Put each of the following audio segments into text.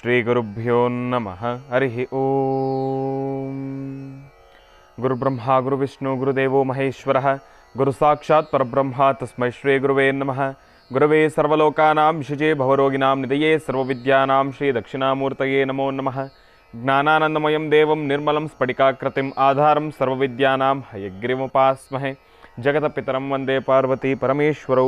ಶ್ರೀಗುರುಭ್ಯೋ ನಮಃ. ಹರಿ ಓಂ. ಗುರುಬ್ರಹ್ಮ ಗುರುವಿಷ್ಣು ಗುರುದೇವೋ ಮಹೇಶ್ವರಃ ಗುರು ಸಾಕ್ಷಾತ್ ಪರಬ್ರಹ್ಮ ತಸ್ಮೈ ಶ್ರೀ ಗುರುವೇ ನಮಃ. ಗುರವೇ ಸರ್ವಲೋಕಾನಾಂ ವಿಷಜೇ ಭವರೋಗಿಣಾಂ ನಿಧಯೇ ಸರ್ವವಿದ್ಯಾನಾಂ ಶ್ರೀ ದಕ್ಷಿಣಾಮೂರ್ತಯೇ ನಮೋ ನಮಃ. ಜ್ಞಾನಾನಂದಮಯಂ ದೇವಂ ನಿರ್ಮಲಂ ಸ್ಫಟಿಕಾಕೃತಿಂ ಆಧಾರಂ ಸರ್ವವಿದ್ಯಾನಾಂ ಹಯಗ್ರೀವೋಪಾಸ್ಮಹೇ. ಜಗತಪಿತರಂ ವಂದೇ ಪಾರ್ವತಿ ಪರಮೇಶ್ವರೌ.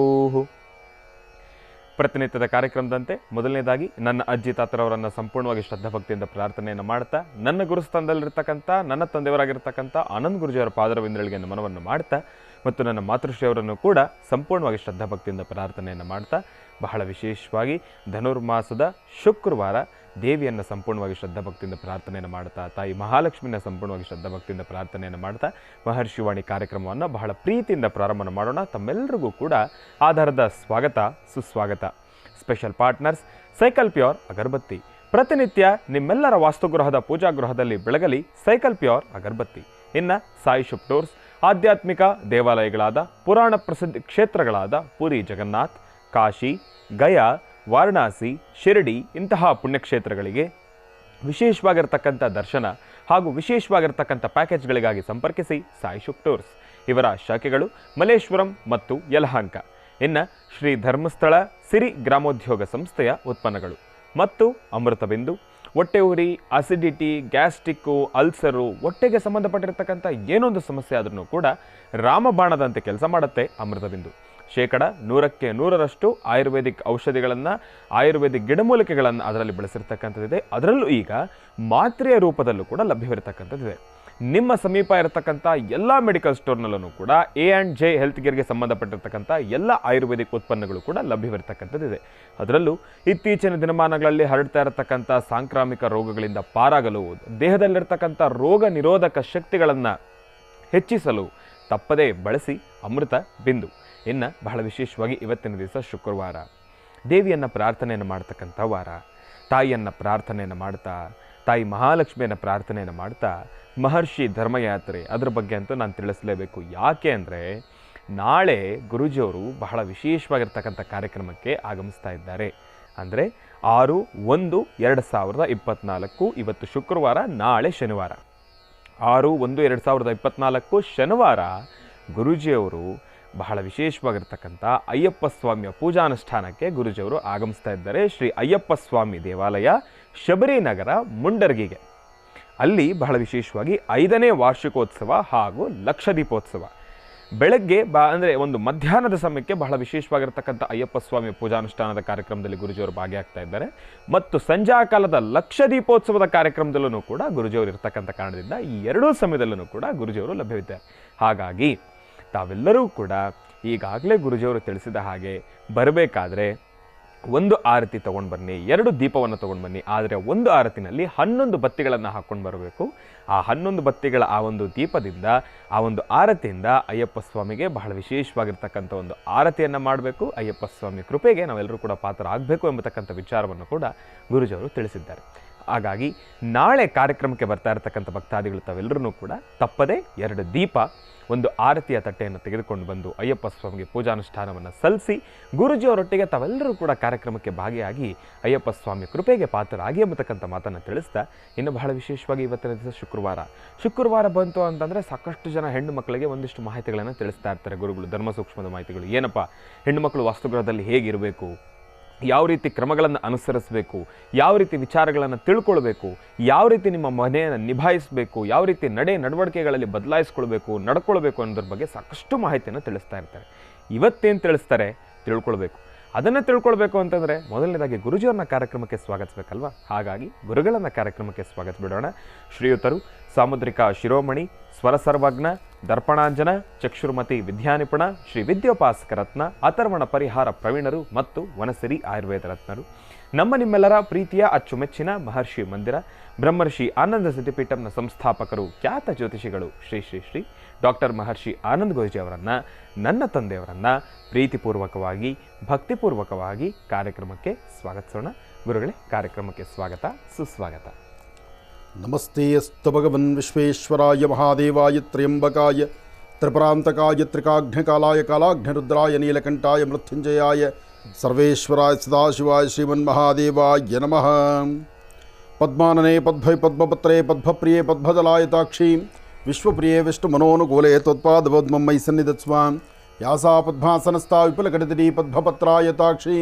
ಪ್ರತಿನಿತ್ಯದ ಕಾರ್ಯಕ್ರಮದಂತೆ ಮೊದಲನೇದಾಗಿ ನನ್ನ ಅಜ್ಜಿ ತಾತರವರನ್ನು ಸಂಪೂರ್ಣವಾಗಿ ಶ್ರದ್ಧಾಭಕ್ತಿಯಿಂದ ಪ್ರಾರ್ಥನೆಯನ್ನು ಮಾಡ್ತಾ, ನನ್ನ ಗುರುಸ್ಥಾನದಲ್ಲಿರ್ತಕ್ಕಂಥ ನನ್ನ ತಂದೆಯವರಾಗಿರ್ತಕ್ಕಂಥ ಆನಂದ್ ಗುರುಜಿಯವರ ಪಾದರವಿಂದಗಳಿಗೆ ನಮನವನ್ನು ಮಾಡ್ತಾ, ಮತ್ತು ನನ್ನ ಮಾತೃಶ್ರೀಯವರನ್ನು ಕೂಡ ಸಂಪೂರ್ಣವಾಗಿ ಶ್ರದ್ಧಾಭಕ್ತಿಯಿಂದ ಪ್ರಾರ್ಥನೆಯನ್ನು ಮಾಡ್ತಾ, ಬಹಳ ವಿಶೇಷವಾಗಿ ಧನುರ್ಮಾಸದ ಶುಕ್ರವಾರ ದೇವಿಯನ್ನು ಸಂಪೂರ್ಣವಾಗಿ ಶ್ರದ್ಧಾಭಕ್ತಿಯಿಂದ ಪ್ರಾರ್ಥನೆಯನ್ನು ಮಾಡ್ತಾ, ತಾಯಿ ಮಹಾಲಕ್ಷ್ಮಿನ ಸಂಪೂರ್ಣವಾಗಿ ಶ್ರದ್ಧಾಭಕ್ತಿಯಿಂದ ಪ್ರಾರ್ಥನೆಯನ್ನು ಮಾಡ್ತಾ ಮಹರ್ಷಿವಾಣಿ ಕಾರ್ಯಕ್ರಮವನ್ನು ಬಹಳ ಪ್ರೀತಿಯಿಂದ ಪ್ರಾರಂಭ ಮಾಡೋಣ. ತಮ್ಮೆಲ್ಲರಿಗೂ ಕೂಡ ಆಧಾರದ ಸ್ವಾಗತ ಸುಸ್ವಾಗತ. ಸ್ಪೆಷಲ್ ಪಾರ್ಟ್ನರ್ಸ್ ಸೈಕಲ್ ಪ್ಯೂರ್ ಅಗರಬತ್ತಿ. ಪ್ರತಿನಿತ್ಯ ನಿಮ್ಮೆಲ್ಲರ ವಾಸ್ತುಗೃಹದ ಪೂಜಾಗೃಹದಲ್ಲಿ ಬೆಳಗಲಿ ಸೈಕಲ್ ಪ್ಯೂರ್ ಅಗರಬತ್ತಿ. ಇನ್ನು ಸಾಯಿ ಶುಭ್ ಟೂರ್ಸ್, ಆಧ್ಯಾತ್ಮಿಕ ದೇವಾಲಯಗಳಾದ ಪುರಾಣ ಪ್ರಸಿದ್ಧ ಕ್ಷೇತ್ರಗಳಾದ ಪುರಿ ಜಗನ್ನಾಥ್, ಕಾಶಿ, ಗಯಾ, ವಾರಣಾಸಿ, ಶಿರಡಿ ಇಂತಹ ಪುಣ್ಯಕ್ಷೇತ್ರಗಳಿಗೆ ವಿಶೇಷವಾಗಿರ್ತಕ್ಕಂಥ ದರ್ಶನ ಹಾಗೂ ವಿಶೇಷವಾಗಿರ್ತಕ್ಕಂಥ ಪ್ಯಾಕೇಜ್ಗಳಿಗಾಗಿ ಸಂಪರ್ಕಿಸಿ ಸಾಯಿ ಶುಭ್ ಟೂರ್ಸ್. ಇವರ ಶಾಖೆಗಳು ಮಲ್ಲೇಶ್ವರಂ ಮತ್ತು ಯಲಹಂಕ. ಇನ್ನು ಶ್ರೀ ಧರ್ಮಸ್ಥಳ ಸಿರಿ ಗ್ರಾಮೋದ್ಯೋಗ ಸಂಸ್ಥೆಯ ಉತ್ಪನ್ನಗಳು ಮತ್ತು ಅಮೃತಬಿಂದು. ಹೊಟ್ಟೆ ಉರಿ, ಅಸಿಡಿಟಿ, ಗ್ಯಾಸ್ಟ್ರಿಕ್ಕು, ಅಲ್ಸರು, ಹೊಟ್ಟೆಗೆ ಸಂಬಂಧಪಟ್ಟಿರ್ತಕ್ಕಂಥ ಏನೊಂದು ಸಮಸ್ಯೆ ಆದ್ರೂ ಕೂಡ ರಾಮಬಾಣದಂತೆ ಕೆಲಸ ಮಾಡುತ್ತೆ ಅಮೃತಬಿಂದು. 100% ಆಯುರ್ವೇದಿಕ್ ಔಷಧಿಗಳನ್ನು, ಆಯುರ್ವೇದಿಕ್ ಗಿಡಮೂಲಿಕೆಗಳನ್ನು ಅದರಲ್ಲಿ ಬಳಸಿರ್ತಕ್ಕಂಥದ್ದಿದೆ. ಅದರಲ್ಲೂ ಈಗ ಮಾತ್ರೆಯ ರೂಪದಲ್ಲೂ ಕೂಡ ಲಭ್ಯವಿರತಕ್ಕಂಥದ್ದಿದೆ. ನಿಮ್ಮ ಸಮೀಪ ಇರತಕ್ಕಂಥ ಎಲ್ಲ ಮೆಡಿಕಲ್ ಸ್ಟೋರ್ನಲ್ಲೂ ಕೂಡ A&J ಹೆಲ್ತ್ ಕೇರ್ಗೆ ಸಂಬಂಧಪಟ್ಟಿರ್ತಕ್ಕಂಥ ಎಲ್ಲ ಆಯುರ್ವೇದಿಕ್ ಉತ್ಪನ್ನಗಳು ಕೂಡ ಲಭ್ಯವಿರತಕ್ಕಂಥದ್ದಿದೆ. ಅದರಲ್ಲೂ ಇತ್ತೀಚಿನ ದಿನಮಾನಗಳಲ್ಲಿ ಹರಡ್ತಾ ಇರತಕ್ಕಂಥ ಸಾಂಕ್ರಾಮಿಕ ರೋಗಗಳಿಂದ ಪಾರಾಗಲು, ದೇಹದಲ್ಲಿರ್ತಕ್ಕಂಥ ರೋಗ ನಿರೋಧಕ ಶಕ್ತಿಗಳನ್ನು ಹೆಚ್ಚಿಸಲು ತಪ್ಪದೇ ಬಳಸಿ ಅಮೃತ ಬಿಂದು. ಇನ್ನು ಬಹಳ ವಿಶೇಷವಾಗಿ ಇವತ್ತಿನ ದಿವಸ ಶುಕ್ರವಾರ, ದೇವಿಯನ್ನು ಪ್ರಾರ್ಥನೆಯನ್ನು ಮಾಡ್ತಕ್ಕಂಥ ವಾರ. ತಾಯಿಯನ್ನು ಪ್ರಾರ್ಥನೆಯನ್ನು ಮಾಡ್ತಾ, ತಾಯಿ ಮಹಾಲಕ್ಷ್ಮಿಯನ್ನು ಪ್ರಾರ್ಥನೆಯನ್ನು ಮಾಡ್ತಾ, ಮಹರ್ಷಿ ಧರ್ಮಯಾತ್ರೆ ಅದರ ಬಗ್ಗೆ ಅಂತೂ ನಾನು ತಿಳಿಸಲೇಬೇಕು. ಯಾಕೆ ಅಂದರೆ ನಾಳೆ ಗುರೂಜಿಯವರು ಬಹಳ ವಿಶೇಷವಾಗಿರ್ತಕ್ಕಂಥ ಕಾರ್ಯಕ್ರಮಕ್ಕೆ ಆಗಮಿಸ್ತಾ ಇದ್ದಾರೆ. ಅಂದರೆ 6/1/2024 ಇವತ್ತು ಶುಕ್ರವಾರ, ನಾಳೆ ಶನಿವಾರ. 6/1/2024 ಶನಿವಾರ ಗುರೂಜಿಯವರು ಬಹಳ ವಿಶೇಷವಾಗಿರ್ತಕ್ಕಂಥ ಅಯ್ಯಪ್ಪ ಸ್ವಾಮಿಯ ಪೂಜಾನುಷ್ಠಾನಕ್ಕೆ ಗುರೂಜಿಯವರು ಆಗಮಿಸ್ತಾ ಇದ್ದಾರೆ. ಶ್ರೀ ಅಯ್ಯಪ್ಪ ಸ್ವಾಮಿ ದೇವಾಲಯ, ಶಬರಿನಗರ, ಮುಂಡರ್ಗಿಗೆ. ಅಲ್ಲಿ ಬಹಳ ವಿಶೇಷವಾಗಿ 5ನೇ ವಾರ್ಷಿಕೋತ್ಸವ ಹಾಗೂ ಲಕ್ಷ ದೀಪೋತ್ಸವ ಬೆಳಗ್ಗೆ ಅಂದರೆ ಒಂದು ಮಧ್ಯಾಹ್ನದ ಸಮಯಕ್ಕೆ ಬಹಳ ವಿಶೇಷವಾಗಿರ್ತಕ್ಕಂಥ ಅಯ್ಯಪ್ಪ ಸ್ವಾಮಿ ಪೂಜಾನುಷ್ಠಾನದ ಕಾರ್ಯಕ್ರಮದಲ್ಲಿ ಗುರೂಜಿಯವರು ಭಾಗಿಯಾಗ್ತಾ ಇದ್ದಾರೆ. ಮತ್ತು ಸಂಜಾ ಕಾಲದ ಲಕ್ಷ ದೀಪೋತ್ಸವದ ಕಾರ್ಯಕ್ರಮದಲ್ಲೂ ಕೂಡ ಗುರೂಜಿಯವರು ಇರ್ತಕ್ಕಂಥ ಕಾರಣದಿಂದ ಈ ಎರಡೂ ಸಮಯದಲ್ಲೂ ಕೂಡ ಗುರೂಜಿಯವರು ಲಭ್ಯವಿದ್ದಾರೆ. ಹಾಗಾಗಿ ತಾವೆಲ್ಲರೂ ಕೂಡ ಈಗಾಗಲೇ ಗುರೂಜಿಯವರು ತಿಳಿಸಿದ ಹಾಗೆ ಬರಬೇಕಾದ್ರೆ 1 ಆರತಿ ತೊಗೊಂಡು ಬನ್ನಿ, 2 ದೀಪವನ್ನು ತೊಗೊಂಡು ಬನ್ನಿ. ಆದರೆ 1 ಆರತಿನಲ್ಲಿ 11 ಬತ್ತಿಗಳನ್ನು ಹಾಕ್ಕೊಂಡು ಬರಬೇಕು. ಆ 11 ಬತ್ತಿಗಳ ಆ ಒಂದು ದೀಪದಿಂದ, ಆ ಒಂದು ಆರತಿಯಿಂದ ಅಯ್ಯಪ್ಪ ಸ್ವಾಮಿಗೆ ಬಹಳ ವಿಶೇಷವಾಗಿರ್ತಕ್ಕಂಥ ಒಂದು ಆರತಿಯನ್ನು ಮಾಡಬೇಕು. ಅಯ್ಯಪ್ಪ ಸ್ವಾಮಿ ಕೃಪೆಗೆ ನಾವೆಲ್ಲರೂ ಕೂಡ ಪಾತ್ರ ಆಗಬೇಕು ಎಂಬತಕ್ಕಂಥ ವಿಚಾರವನ್ನು ಕೂಡ ಗುರೂಜಿಯವರು ತಿಳಿಸಿದ್ದಾರೆ. ಹಾಗಾಗಿ ನಾಳೆ ಕಾರ್ಯಕ್ರಮಕ್ಕೆ ಬರ್ತಾ ಇರತಕ್ಕಂಥ ಭಕ್ತಾದಿಗಳು ತಾವೆಲ್ಲರೂ ಕೂಡ ತಪ್ಪದೇ 2 ದೀಪ, 1 ಆರತಿಯ ತಟ್ಟೆಯನ್ನು ತೆಗೆದುಕೊಂಡು ಬಂದು ಅಯ್ಯಪ್ಪ ಸ್ವಾಮಿಗೆ ಪೂಜಾನುಷ್ಠಾನವನ್ನು ಸಲ್ಲಿಸಿ ಗುರೂಜಿಯವರೊಟ್ಟಿಗೆ ತಾವೆಲ್ಲರೂ ಕೂಡ ಕಾರ್ಯಕ್ರಮಕ್ಕೆ ಭಾಗಿಯಾಗಿ ಅಯ್ಯಪ್ಪ ಸ್ವಾಮಿ ಕೃಪೆಗೆ ಪಾತ್ರರಾಗಿ ಎಂಬತಕ್ಕಂಥ ಮಾತನ್ನು ತಿಳಿಸ್ತಾ, ಇನ್ನು ಬಹಳ ವಿಶೇಷವಾಗಿ ಇವತ್ತಿನ ದಿವಸ ಶುಕ್ರವಾರ ಬಂತು ಅಂತಂದರೆ ಸಾಕಷ್ಟು ಜನ ಹೆಣ್ಣು ಮಕ್ಕಳಿಗೆ ಒಂದಿಷ್ಟು ಮಾಹಿತಿಗಳನ್ನು ತಿಳಿಸ್ತಾ ಇರ್ತಾರೆ ಗುರುಗಳು, ಧರ್ಮ ಸೂಕ್ಷ್ಮದ ಮಾಹಿತಿಗಳು. ಏನಪ್ಪ, ಹೆಣ್ಣು ಮಕ್ಕಳು ವಾಸ್ತುಗೃಹದಲ್ಲಿ ಹೇಗಿರಬೇಕು, ಯಾವ ರೀತಿ ಕ್ರಮಗಳನ್ನು ಅನುಸರಿಸಬೇಕು, ಯಾವ ರೀತಿ ವಿಚಾರಗಳನ್ನು ತಿಳ್ಕೊಳ್ಬೇಕು, ಯಾವ ರೀತಿ ನಿಮ್ಮ ಮನೆಯನ್ನು ನಿಭಾಯಿಸಬೇಕು, ಯಾವ ರೀತಿ ನಡವಳಿಕೆಗಳಲ್ಲಿ ಬದಲಾಯಿಸ್ಕೊಳ್ಬೇಕು, ನಡ್ಕೊಳ್ಬೇಕು ಅನ್ನೋದ್ರ ಬಗ್ಗೆ ಸಾಕಷ್ಟು ಮಾಹಿತಿಯನ್ನು ತಿಳಿಸ್ತಾ ಇರ್ತಾರೆ. ಇವತ್ತೇನು ತಿಳಿಸ್ತಾರೆ ತಿಳ್ಕೊಳ್ಬೇಕು. ಅದನ್ನು ತಿಳ್ಕೊಳ್ಬೇಕು ಅಂತಂದರೆ ಮೊದಲನೇದಾಗಿ ಗುರೂಜಿಯವ್ರನ್ನ ಕಾರ್ಯಕ್ರಮಕ್ಕೆ ಸ್ವಾಗತಿಸಬೇಕಲ್ವ. ಹಾಗಾಗಿ ಗುರುಗಳನ್ನು ಕಾರ್ಯಕ್ರಮಕ್ಕೆ ಸ್ವಾಗತಿಸಿಬಿಡೋಣ. ಶ್ರೀಯುತರು ಸಾಮುದ್ರಿಕ ಶಿರೋಮಣಿ, ಸ್ವರ ಸರ್ವಜ್ಞ, ದರ್ಪಣಾಂಜನ, ಚಕ್ಷುರ್ಮತಿ ವಿದ್ಯಾನಿಪುಣ, ಶ್ರೀ ವಿದ್ಯೋಪಾಸಕ ರತ್ನ, ಅಥರ್ವಣ ಪರಿಹಾರ ಪ್ರವೀಣರು ಮತ್ತು ವನಸಿರಿ ಆಯುರ್ವೇದ ರತ್ನರು. ನಮ್ಮ ನಿಮ್ಮೆಲ್ಲರ ಪ್ರೀತಿಯ ಅಚ್ಚುಮೆಚ್ಚಿನ ಮಹರ್ಷಿ ಮಂದಿರ ಬ್ರಹ್ಮರ್ಷಿ ಆನಂದ ಸಿದ್ಧಿಪೀಠಂನ ಸಂಸ್ಥಾಪಕರು, ಖ್ಯಾತ ಜ್ಯೋತಿಷಿಗಳು ಶ್ರೀ ಶ್ರೀ ಶ್ರೀ ಡಾಕ್ಟರ್ ಮಹರ್ಷಿ ಆನಂದ್ ಗುರೂಜಿ ಅವರನ್ನು, ನನ್ನ ತಂದೆಯವರನ್ನು ಪ್ರೀತಿಪೂರ್ವಕವಾಗಿ ಭಕ್ತಿಪೂರ್ವಕವಾಗಿ ಕಾರ್ಯಕ್ರಮಕ್ಕೆ ಸ್ವಾಗತಿಸೋಣ. ಗುರುಗಳೇ, ಕಾರ್ಯಕ್ರಮಕ್ಕೆ ಸ್ವಾಗತ ಸುಸ್ವಾಗತ. ನಮಸ್ತೆ ಅಸ್ತು ಭಗವನ್ ವಿಶ್ವೇಶ್ವರಾಯ ಮಹಾದೇವಾಯ ತ್ರ್ಯಂಬಕಾಯ ತ್ರಿಪುರಾಂತಕಾಯ ತ್ರಿಕಾಘ್ನಕಾಲಾಯ ಕಾಲಾಘ್ನರುದ್ರಾಯ ನೀಲಕಂಠಾಯ ಮೃತ್ಯುಂಜಯಾಯ ಸರ್ವೇಶ್ವರಾಯ ಸದಾಶಿವಾಯ ಶ್ರೀಮನ್ಮಹಾದೇವಾಯ ನಮಃ. ಪದ್ಮಾನನೆ ಪದ್ಮೈ ಪದ್ಮಪತ್ರೆ ಪದ್ಮಪ್ರಿಯೆ ಪದ್ಮದಲಾಯತಾಕ್ಷಿ ವಿಶ್ವಪ್ರಿಯೆ ವಿಷ್ಣುಮನೋನುಕೂಲೆ ತ್ವತ್ಪಾದಪದ್ಮಂ ಮಯಿ ಸನ್ನಿಧತ್ಸ್ವಾಂ ಯಾಸಾ ಪದ್ಮಾಸನಸ್ಥಾ ವಿಪುಲಕಟಿತಟಿ ಪದ್ಮಪತ್ರಾಯತಾಕ್ಷಿ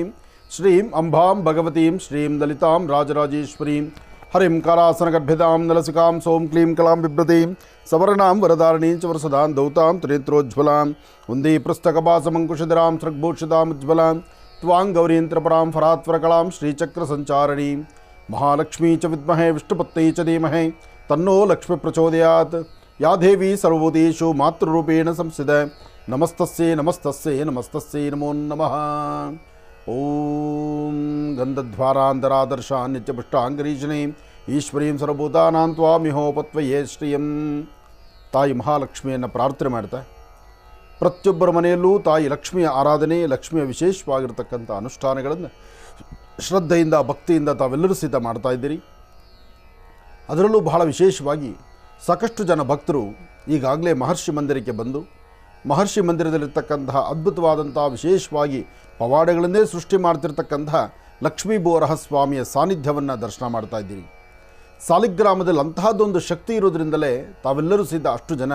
ಶ್ರೀಂ ಅಂಬಾಂ ಭಗವತೀಂ ಶ್ರೀಂ ಲಲಿತಾಂ ರಾಜರಾಜೇಶ್ವರೀಂ ಹರಿಂ ಕಾಲಾಸನಗರ್ಭಿತಾಂ ನಲಸಿಕಾಂ ಸೋಂ ಕ್ಲೀಂ ಕಲಾಂ ಬಿಭ್ರತೀಂ ಸವರ್ಣಾಂ ವರದಾರಣೀಂ ಚ ವರಸದಾಂ ದೌತಾಂ ತ್ರಿನೇತ್ರೋಜ್ವಲಾಂ ವಂದೇ ಪೃಷ್ಠಕಪಾಸಮಂಕುಶಧರಾಂ ಸೃಗ್ಭೂಷಿತಾಂ ಉಜ್ವಲಾಂ ತ್ವಾಂ ಗೌರೀಂ ತ್ರಿಪುರಾಂ ಫರಾತ್ವರಕಲಾಂ ಶ್ರೀಚಕ್ರಸಂಚಾರಿಣೀಂ ಮಹಾಲಕ್ಷ್ಮೀ ಚ ವಿದ್ಮಹೇ ವಿಷ್ಣುಪತ್ನೈ ಚ ಧೀಮಹಿ ತನ್ನೋ ಲಕ್ಷ್ಮೀ ಪ್ರಚೋದಯಾತ್ ಯಾ ದೇವಿ ಸರ್ವಭೂತೇಷು ಮಾತೃರೂಪೇಣ ಸಂಸ್ಥಿತಾ ನಮಸ್ತಸ್ಯೈ ನಮಸ್ತಸ್ಯೈ ನಮಸ್ತಸ್ಯೈ ನಮೋ ನಮಃ. ಓಂ ಗಂಧಧ್ವಾರಾಂಧರಾದರ್ಶ ನಿತ್ಯಪುಷ್ಟಾಂಗರೀಷಣೆ ಈಶ್ವರೀಂ ಸರ್ವಭೂತಾನಾಂ ತ್ವಾಮಿಹೋಪತ್ವಯೇ ಶ್ರಿಯಂ. ತಾಯಿ ಮಹಾಲಕ್ಷ್ಮಿಯನ್ನು ಪ್ರಾರ್ಥನೆ ಮಾಡ್ತಾ ಪ್ರತಿಯೊಬ್ಬರ ಮನೆಯಲ್ಲೂ ತಾಯಿ ಲಕ್ಷ್ಮಿಯ ಆರಾಧನೆ, ಲಕ್ಷ್ಮಿಯ ವಿಶೇಷವಾಗಿರ್ತಕ್ಕಂಥ ಅನುಷ್ಠಾನಗಳನ್ನು ಶ್ರದ್ಧೆಯಿಂದ ಭಕ್ತಿಯಿಂದ ತಾವೆಲ್ಲರೂ ಸಿದ್ಧ ಮಾಡ್ತಾ ಇದ್ದೀರಿ. ಅದರಲ್ಲೂ ಬಹಳ ವಿಶೇಷವಾಗಿ ಸಾಕಷ್ಟು ಜನ ಭಕ್ತರು ಈಗಾಗಲೇ ಮಹರ್ಷಿ ಮಂದಿರಕ್ಕೆ ಬಂದು ಮಹರ್ಷಿ ಮಂದಿರದಲ್ಲಿರ್ತಕ್ಕಂತಹ ಅದ್ಭುತವಾದಂಥ ವಿಶೇಷವಾಗಿ ಪವಾಡಗಳನ್ನೇ ಸೃಷ್ಟಿ ಮಾಡ್ತಿರ್ತಕ್ಕಂತಹ ಲಕ್ಷ್ಮೀ ಬೋರಹ ಸ್ವಾಮಿಯ ಸಾನ್ನಿಧ್ಯವನ್ನು ದರ್ಶನ ಮಾಡ್ತಾ ಇದ್ದೀರಿ. ಸಾಲಿಗ್ರಾಮದಲ್ಲಿ ಅಂತಹದ್ದೊಂದು ಶಕ್ತಿ ಇರೋದ್ರಿಂದಲೇ ತಾವೆಲ್ಲರೂ ಸಿದ್ಧ ಅಷ್ಟು ಜನ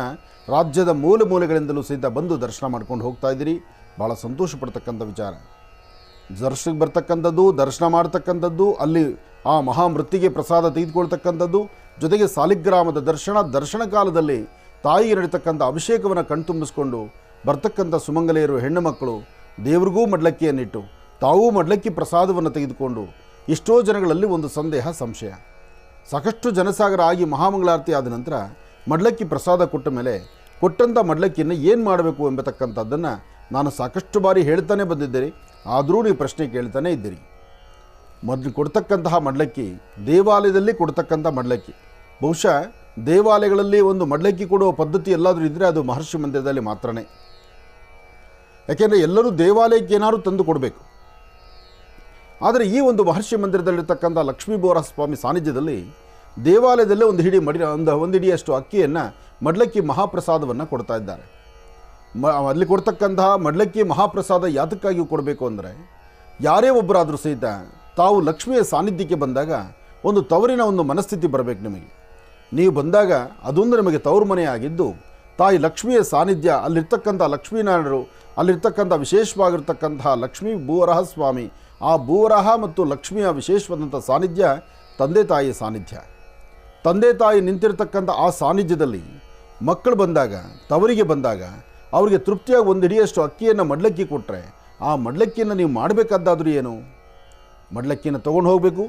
ರಾಜ್ಯದ ಮೂಲೆ ಮೂಲೆಗಳಿಂದಲೂ ಸಿದ್ಧ ಬಂದು ದರ್ಶನ ಮಾಡ್ಕೊಂಡು ಹೋಗ್ತಾ ಇದ್ದೀರಿ. ಭಾಳ ಸಂತೋಷ ಪಡ್ತಕ್ಕಂಥ ವಿಚಾರ. ದರ್ಶನಕ್ಕೆ ಬರ್ತಕ್ಕಂಥದ್ದು, ದರ್ಶನ ಮಾಡ್ತಕ್ಕಂಥದ್ದು, ಅಲ್ಲಿ ಆ ಮಹಾಮೃತ್ತಿಗೆ ಪ್ರಸಾದ ತೆಗೆದುಕೊಳ್ತಕ್ಕಂಥದ್ದು, ಜೊತೆಗೆ ಸಾಲಿಗ್ರಾಮದ ದರ್ಶನ ಕಾಲದಲ್ಲಿ ತಾಯಿಗೆ ನಡೀತಕ್ಕಂಥ ಅಭಿಷೇಕವನ್ನು ಕಣ್ತುಂಬಿಸ್ಕೊಂಡು ಬರ್ತಕ್ಕಂಥ ಸುಮಂಗಲೆಯರು ಹೆಣ್ಣು ಮಕ್ಕಳು ದೇವರಿಗೂ ಮಡ್ಲಕ್ಕಿಯನ್ನಿಟ್ಟು ತಾವೂ ಮಡ್ಲಕ್ಕಿ ಪ್ರಸಾದವನ್ನು ತೆಗೆದುಕೊಂಡು ಎಷ್ಟೋ ಜನಗಳಲ್ಲಿ ಒಂದು ಸಂದೇಹ ಸಂಶಯ. ಸಾಕಷ್ಟು ಜನಸಾಗರ ಆಗಿ ಮಹಾಮಂಗಳಾರತಿ ಆದ ನಂತರ ಮಡ್ಲಕ್ಕಿ ಪ್ರಸಾದ ಕೊಟ್ಟ ಮೇಲೆ ಕೊಟ್ಟಂಥ ಮಡ್ಲಕ್ಕಿಯನ್ನು ಏನು ಮಾಡಬೇಕು ಎಂಬತಕ್ಕಂಥದ್ದನ್ನು ನಾನು ಸಾಕಷ್ಟು ಬಾರಿ ಹೇಳ್ತಾನೆ ಬಂದಿದ್ದೀರಿ. ಆದರೂ ನೀವು ಪ್ರಶ್ನೆ ಕೇಳ್ತಾನೆ ಇದ್ದೀರಿ. ಮೊದಲು ಕೊಡ್ತಕ್ಕಂತಹ ಮಡ್ಲಕ್ಕಿ ದೇವಾಲಯದಲ್ಲಿ ಕೊಡ್ತಕ್ಕಂಥ ಮಡ್ಲಕ್ಕಿ. ಬಹುಶಃ ದೇವಾಲಯಗಳಲ್ಲಿ ಒಂದು ಮಡ್ಲಕ್ಕಿ ಕೊಡುವ ಪದ್ಧತಿ ಎಲ್ಲಾದರೂ ಇದ್ದರೆ ಅದು ಮಹರ್ಷಿ ಮಂದಿರದಲ್ಲಿ ಮಾತ್ರನೇ. ಯಾಕೆಂದರೆ ಎಲ್ಲರೂ ದೇವಾಲಯಕ್ಕೆ ಏನಾದರೂ ತಂದು ಕೊಡಬೇಕು. ಆದರೆ ಈ ಒಂದು ಮಹರ್ಷಿ ಮಂದಿರದಲ್ಲಿರ್ತಕ್ಕಂಥ ಲಕ್ಷ್ಮೀ ಬೋರಹ ಸ್ವಾಮಿ ಸಾನ್ನಿಧ್ಯದಲ್ಲಿ ದೇವಾಲಯದಲ್ಲೇ ಒಂದು ಹಿಡಿಯಷ್ಟು ಅಕ್ಕಿಯನ್ನು ಮಡ್ಲಕ್ಕಿ ಮಹಾಪ್ರಸಾದವನ್ನು ಕೊಡ್ತಾ ಇದ್ದಾರೆ. ಅಲ್ಲಿ ಕೊಡ್ತಕ್ಕಂತಹ ಮಡ್ಲಕ್ಕಿ ಮಹಾಪ್ರಸಾದ ಯಾತಕ್ಕಾಗಿ ಕೊಡಬೇಕು ಅಂದರೆ, ಯಾರೇ ಒಬ್ಬರಾದರೂ ಸಹಿತ ತಾವು ಲಕ್ಷ್ಮಿಯ ಸಾನ್ನಿಧ್ಯಕ್ಕೆ ಬಂದಾಗ ಒಂದು ತವರಿನ ಒಂದು ಮನಸ್ಥಿತಿ ಬರಬೇಕು ನಿಮಗೆ. ನೀವು ಬಂದಾಗ ಅದೊಂದು ನಿಮಗೆ ತವರು ಮನೆ ಆಗಿದ್ದು ತಾಯಿ ಲಕ್ಷ್ಮಿಯ ಸಾನ್ನಿಧ್ಯ, ಅಲ್ಲಿರ್ತಕ್ಕಂಥ ಲಕ್ಷ್ಮೀನಾರಾಯಣರು, ಅಲ್ಲಿರ್ತಕ್ಕಂಥ ವಿಶೇಷವಾಗಿರ್ತಕ್ಕಂತಹ ಲಕ್ಷ್ಮೀ ಭೂವರಹ ಸ್ವಾಮಿ, ಆ ಭೂವರಹ ಮತ್ತು ಲಕ್ಷ್ಮಿಯ ವಿಶೇಷವಾದಂಥ ಸಾನ್ನಿಧ್ಯ ತಂದೆ ತಾಯಿಯ ಸಾನ್ನಿಧ್ಯ. ತಂದೆ ತಾಯಿ ನಿಂತಿರ್ತಕ್ಕಂಥ ಆ ಸಾನ್ನಿಧ್ಯದಲ್ಲಿ ಮಕ್ಕಳು ಬಂದಾಗ, ತವರಿಗೆ ಬಂದಾಗ ಅವರಿಗೆ ತೃಪ್ತಿಯಾಗಿ ಒಂದು ಹಿಡಿಯಷ್ಟು ಅಕ್ಕಿಯನ್ನು ಮಡ್ಲಕ್ಕಿ ಕೊಟ್ಟರೆ ಆ ಮಡ್ಲಕ್ಕಿಯನ್ನು ನೀವು ಮಾಡಬೇಕಾದ್ದಾದರೂ ಏನು? ಮಡ್ಲಕ್ಕಿಯನ್ನು ತೊಗೊಂಡು ಹೋಗಬೇಕು.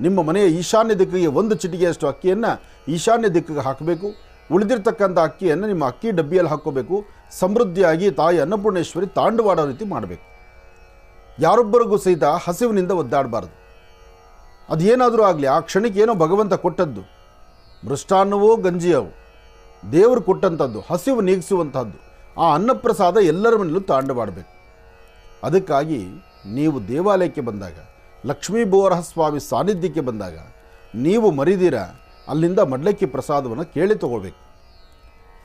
ನಿಮ್ಮ ಮನೆಯ ಈಶಾನ್ಯ ದಿಕ್ಕಿಗೆ ಒಂದು ಚಿಟಿಗೆಯಷ್ಟು ಅಕ್ಕಿಯನ್ನು ಈಶಾನ್ಯ ದಿಕ್ಕಿಗೆ ಹಾಕಬೇಕು. ಉಳಿದಿರ್ತಕ್ಕಂಥ ಅಕ್ಕಿಯನ್ನು ನಿಮ್ಮ ಅಕ್ಕಿ ಡಬ್ಬಿಯಲ್ಲಿ ಹಾಕ್ಕೋಬೇಕು. ಸಮೃದ್ಧಿಯಾಗಿ ತಾಯಿ ಅನ್ನಪೂರ್ಣೇಶ್ವರಿ ತಾಂಡವಾಡೋ ರೀತಿ ಮಾಡಬೇಕು. ಯಾರೊಬ್ಬರಿಗೂ ಸಹಿತ ಹಸಿವಿನಿಂದ ಒದ್ದಾಡಬಾರ್ದು. ಅದೇನಾದರೂ ಆಗಲಿ, ಆ ಕ್ಷಣಕ್ಕೆ ಏನೋ ಭಗವಂತ ಕೊಟ್ಟದ್ದು, ಮೃಷ್ಟಾನ್ನವೋ ಗಂಜಿಯೋ ದೇವರು ಕೊಟ್ಟಂಥದ್ದು, ಹಸಿವು ನೀಗಿಸುವಂಥದ್ದು, ಆ ಅನ್ನಪ್ರಸಾದ ಎಲ್ಲರ ಮನೆಯಲ್ಲೂ ತಾಂಡವಾಡಬೇಕು. ಅದಕ್ಕಾಗಿ ನೀವು ದೇವಾಲಯಕ್ಕೆ ಬಂದಾಗ, ಲಕ್ಷ್ಮೀ ಬೋರಹ ಸ್ವಾಮಿ ಸಾನ್ನಿಧ್ಯಕ್ಕೆ ಬಂದಾಗ ನೀವು ಮರಿದಿರ ಅಲ್ಲಿಂದ ಮಡ್ಲಕ್ಕಿ ಪ್ರಸಾದವನ್ನು ಕೇಳಿ ತಗೊಳ್ಬೇಕು.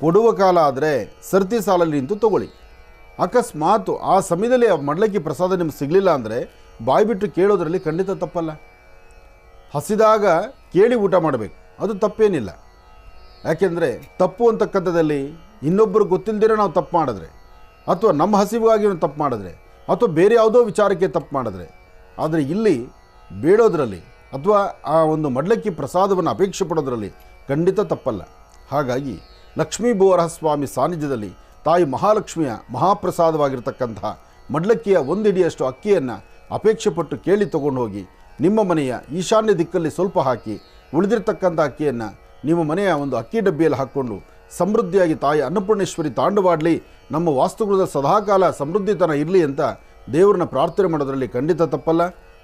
ಕೊಡುವ ಕಾಲ ಆದರೆ ಸರ್ತಿ ಸಾಲಲ್ಲಿ ನಿಂತು ತಗೊಳ್ಳಿ. ಅಕಸ್ಮಾತ್ ಆ ಸಮಯದಲ್ಲಿ ಆ ಮಡ್ಲಕ್ಕಿ ಪ್ರಸಾದ ನಿಮ್ಗೆ ಸಿಗಲಿಲ್ಲ ಅಂದರೆ ಬಾಯ್ಬಿಟ್ಟು ಕೇಳೋದ್ರಲ್ಲಿ ಖಂಡಿತ ತಪ್ಪಲ್ಲ. ಹಸಿದಾಗ ಕೇಳಿ ಊಟ ಮಾಡಬೇಕು, ಅದು ತಪ್ಪೇನಿಲ್ಲ. ಯಾಕೆಂದರೆ ತಪ್ಪು ಅಂತಕ್ಕಂಥದ್ದಲ್ಲಿ ಇನ್ನೊಬ್ಬರು ಗೊತ್ತಿಲ್ಲದಿರೋ ನಾವು ತಪ್ಪು ಮಾಡಿದ್ರೆ, ಅಥವಾ ನಮ್ಮ ಹಸಿವಾಗಿ ನಾವು ತಪ್ಪು ಮಾಡಿದ್ರೆ, ಅಥವಾ ಬೇರೆ ಯಾವುದೋ ವಿಚಾರಕ್ಕೆ ತಪ್ಪು ಮಾಡಿದ್ರೆ, ಆದರೆ ಇಲ್ಲಿ ಬೇಡೋದ್ರಲ್ಲಿ ಅಥವಾ ಆ ಒಂದು ಮಡ್ಲಕ್ಕಿ ಪ್ರಸಾದವನ್ನು ಅಪೇಕ್ಷೆ ಪಡೋದ್ರಲ್ಲಿ ಖಂಡಿತ ತಪ್ಪಲ್ಲ. ಹಾಗಾಗಿ ಲಕ್ಷ್ಮೀ ಬೋರಹ ಸ್ವಾಮಿ ಸಾನ್ನಿಧ್ಯದಲ್ಲಿ ತಾಯಿ ಮಹಾಲಕ್ಷ್ಮಿಯ ಮಹಾಪ್ರಸಾದವಾಗಿರ್ತಕ್ಕಂತಹ ಮಡ್ಲಕ್ಕಿಯ ಒಂದು ಹಿಡಿಯಷ್ಟು ಅಕ್ಕಿಯನ್ನು ಅಪೇಕ್ಷೆ ಪಟ್ಟು ಕೇಳಿ ತಗೊಂಡು ಹೋಗಿ ನಿಮ್ಮ ಮನೆಯ ಈಶಾನ್ಯ ದಿಕ್ಕಲ್ಲಿ ಸ್ವಲ್ಪ ಹಾಕಿ ಉಳಿದಿರ್ತಕ್ಕಂಥ ಅಕ್ಕಿಯನ್ನು ನಿಮ್ಮ ಮನೆಯ ಒಂದು ಅಕ್ಕಿ ಡಬ್ಬಿಯಲ್ಲಿ ಹಾಕ್ಕೊಂಡು ಸಮೃದ್ಧಿಯಾಗಿ ತಾಯಿ ಅನ್ನಪೂರ್ಣೇಶ್ವರಿ ತಾಂಡವಾಡಲಿ, ನಮ್ಮ ವಾಸ್ತುಗೃಹದ ಸದಾಕಾಲ ಸಮೃದ್ಧಿತನ ಇರಲಿ ಅಂತ ದೇವರನ್ನ ಪ್ರಾರ್ಥನೆ ಮಾಡೋದರಲ್ಲಿ ಖಂಡಿತ ತಪ್ಪಲ್ಲ.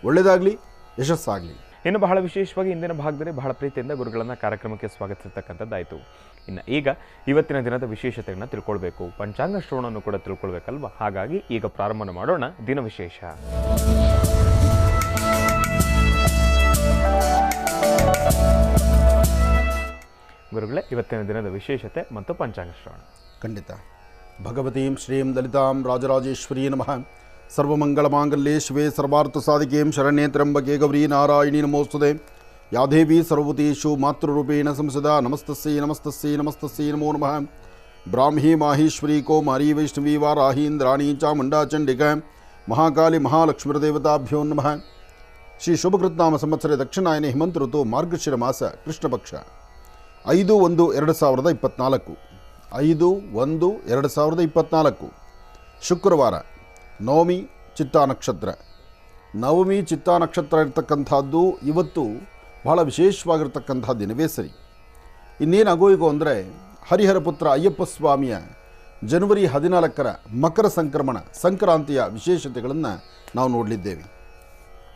ಒಳ್ಳೆಯದಾಗಲಿ, ಯಶಸ್ಸಾಗಲಿ. ಇನ್ನು ಬಹಳ ವಿಶೇಷವಾಗಿ ಇಂದಿನ ಭಾಗದಲ್ಲಿ ಬಹಳ ಪ್ರೀತಿಯಿಂದ ಗುರುಗಳನ್ನು ಕಾರ್ಯಕ್ರಮಕ್ಕೆ ಸ್ವಾಗತಿಸಿರ್ತಕ್ಕಂಥದ್ದಾಯಿತು. ಇನ್ನು ಈಗ ಇವತ್ತಿನ ದಿನದ ವಿಶೇಷತೆಯನ್ನು ತಿಳ್ಕೊಳ್ಬೇಕು, ಪಂಚಾಂಗ ಶ್ರವಣವನ್ನು ಕೂಡ ತಿಳ್ಕೊಳ್ಬೇಕಲ್ವ. ಹಾಗಾಗಿ ಈಗ ಪ್ರಾರಂಭ ಮಾಡೋಣ ದಿನ ವಿಶೇಷ. ಗುರುಗಳೇ, ಇವತ್ತಿನ ದಿನದ ವಿಶೇಷತೆ ಮತ್ತು ಪಂಚಾಂಗ ಶ್ರವಣ. ಖಂಡಿತ. ಭಗವತೀಂ ಶ್ರೀಂ ಲಲಿತಾಂ ರಾಜರಾಜೇಶ್ವರಿ ನಮಃ. ಸರ್ವಮಂಗಳಮಾಂಗಲ್ಯೇ ಶಿವೆ ಸರ್ವಾರ್ಥ ಸಾಧಿಕೆಂ ಶರಣ್ಯೇ ತ್ರ್ಯಂಬಕೆ ಗೌರಿ ನಾರಾಯಣಿ ನಮೋಸ್ತುತೆ. ಯಾ ದೇವಿ ಸರ್ವಭೂತೇಷು ಮಾತೃರೂಪೇಣ ಸಂಸದಾ ನಮಸ್ತಸ್ಯೈ ನಮಸ್ತಸ್ಯೈ ನಮಸ್ತಸ್ಯೈ ನಮೋ ನಮಃ. ಬ್ರಾಹ್ಮೀ ಮಾಹೇಶ್ವರಿ ಕೌಮಾರಿ ವೈಷ್ಣವಿ ವಾರಾಹಿ ಇಂದ್ರಾಣಿ ಚಾಮುಂಡಾ ಚಂಡಿಕಾ ಮಹಾಕಾಲಿ ಮಹಾಲಕ್ಷ್ಮೀರ್ದೇವತಾಭ್ಯೋ ನಮಃ. ಶ್ರೀ ಶುಭಕೃತ್ನಾಮ ಸಂವತ್ಸರ ದಕ್ಷಿಣಾಯನ ಹಿಮಂತ ಋತು ಮಾರ್ಗಶಿರ ಮಾಸ ಕೃಷ್ಣಪಕ್ಷ 5/1/2024 5/1/2024 ಶುಕ್ರವಾರ, ನವಮಿ ಚಿತ್ತಾ ನಕ್ಷತ್ರ. ನವಮಿ ಚಿತ್ತಾ ನಕ್ಷತ್ರ ಇರ್ತಕ್ಕಂಥದ್ದು ಇವತ್ತು ಬಹಳ ವಿಶೇಷವಾಗಿರ್ತಕ್ಕಂಥ ದಿನವೇ ಸರಿ. ಇನ್ನೇನಾಗೋಯಿಗೋ ಅಂದರೆ ಹರಿಹರ ಪುತ್ರ ಅಯ್ಯಪ್ಪ ಸ್ವಾಮಿಯ ಜನವರಿ 14ರ ಮಕರ ಸಂಕ್ರಾಂತಿಯ ವಿಶೇಷತೆಗಳನ್ನು ನಾವು ನೋಡಲಿದ್ದೇವೆ.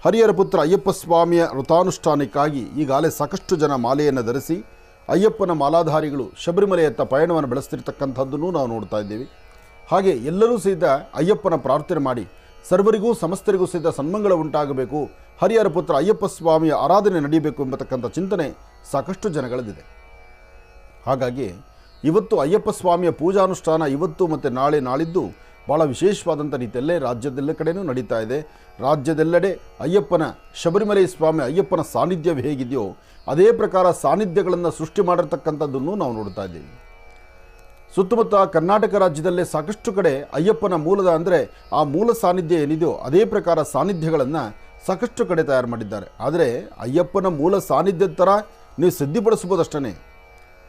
ಹರಿಹರ ಪುತ್ರ ಅಯ್ಯಪ್ಪ ಸ್ವಾಮಿಯ ವ್ರತಾನುಷ್ಠಾನಕ್ಕಾಗಿ ಈಗಾಗಲೇ ಸಾಕಷ್ಟು ಜನ ಮಾಲೆಯನ್ನು ಧರಿಸಿ ಅಯ್ಯಪ್ಪನ ಮಾಲಾಧಾರಿಗಳು ಶಬರಿಮಲೆಯತ್ತ ಪಯಣವನ್ನು ಬೆಳೆಸ್ತಿರ್ತಕ್ಕಂಥದ್ದನ್ನು ನಾವು ನೋಡ್ತಾ ಇದ್ದೇವೆ. ಹಾಗೆ ಎಲ್ಲರೂ ಸಹಿತ ಅಯ್ಯಪ್ಪನ ಪ್ರಾರ್ಥನೆ ಮಾಡಿ ಸರ್ವರಿಗೂ ಸಮಸ್ತರಿಗೂ ಸಹಿತ ಸನ್ಮಂಗಳ ಉಂಟಾಗಬೇಕು, ಹರಿಹರ ಪುತ್ರ ಅಯ್ಯಪ್ಪ ಸ್ವಾಮಿಯ ಆರಾಧನೆ ನಡೆಯಬೇಕು ಎಂಬತಕ್ಕಂಥ ಚಿಂತನೆ ಸಾಕಷ್ಟು ಜನಗಳದಿದೆ. ಹಾಗಾಗಿ ಇವತ್ತು ಅಯ್ಯಪ್ಪ ಸ್ವಾಮಿಯ ಪೂಜಾನುಷ್ಠಾನ ಇವತ್ತು ಮತ್ತು ನಾಳೆ ನಾಳಿದ್ದು ಭಾಳ ವಿಶೇಷವಾದಂಥ ರೀತಿಯಲ್ಲೇ ರಾಜ್ಯದೆಲ್ಲ ಕಡೆಯೂ ನಡೀತಾ ಇದೆ. ರಾಜ್ಯದೆಲ್ಲೆಡೆ ಅಯ್ಯಪ್ಪನ ಶಬರಿಮಲೆ ಸ್ವಾಮಿ ಅಯ್ಯಪ್ಪನ ಸಾನ್ನಿಧ್ಯ ಹೇಗಿದೆಯೋ ಅದೇ ಪ್ರಕಾರ ಸಾನ್ನಿಧ್ಯಗಳನ್ನು ಸೃಷ್ಟಿ ಮಾಡಿರ್ತಕ್ಕಂಥದ್ದನ್ನು ನಾವು ನೋಡ್ತಾ ಇದ್ದೀವಿ. ಸುತ್ತಮುತ್ತ ಕರ್ನಾಟಕ ರಾಜ್ಯದಲ್ಲೇ ಸಾಕಷ್ಟು ಕಡೆ ಅಯ್ಯಪ್ಪನ ಮೂಲದ ಅಂದರೆ ಆ ಮೂಲ ಸಾನ್ನಿಧ್ಯ ಏನಿದೆಯೋ ಅದೇ ಪ್ರಕಾರ ಸಾನ್ನಿಧ್ಯಗಳನ್ನು ಸಾಕಷ್ಟು ಕಡೆ ತಯಾರು ಮಾಡಿದ್ದಾರೆ. ಆದರೆ ಅಯ್ಯಪ್ಪನ ಮೂಲ ಸಾನ್ನಿಧ್ಯದ ಥರ ನೀವು ಸಿದ್ಧಿಪಡಿಸ್ಬೋದಷ್ಟೇ,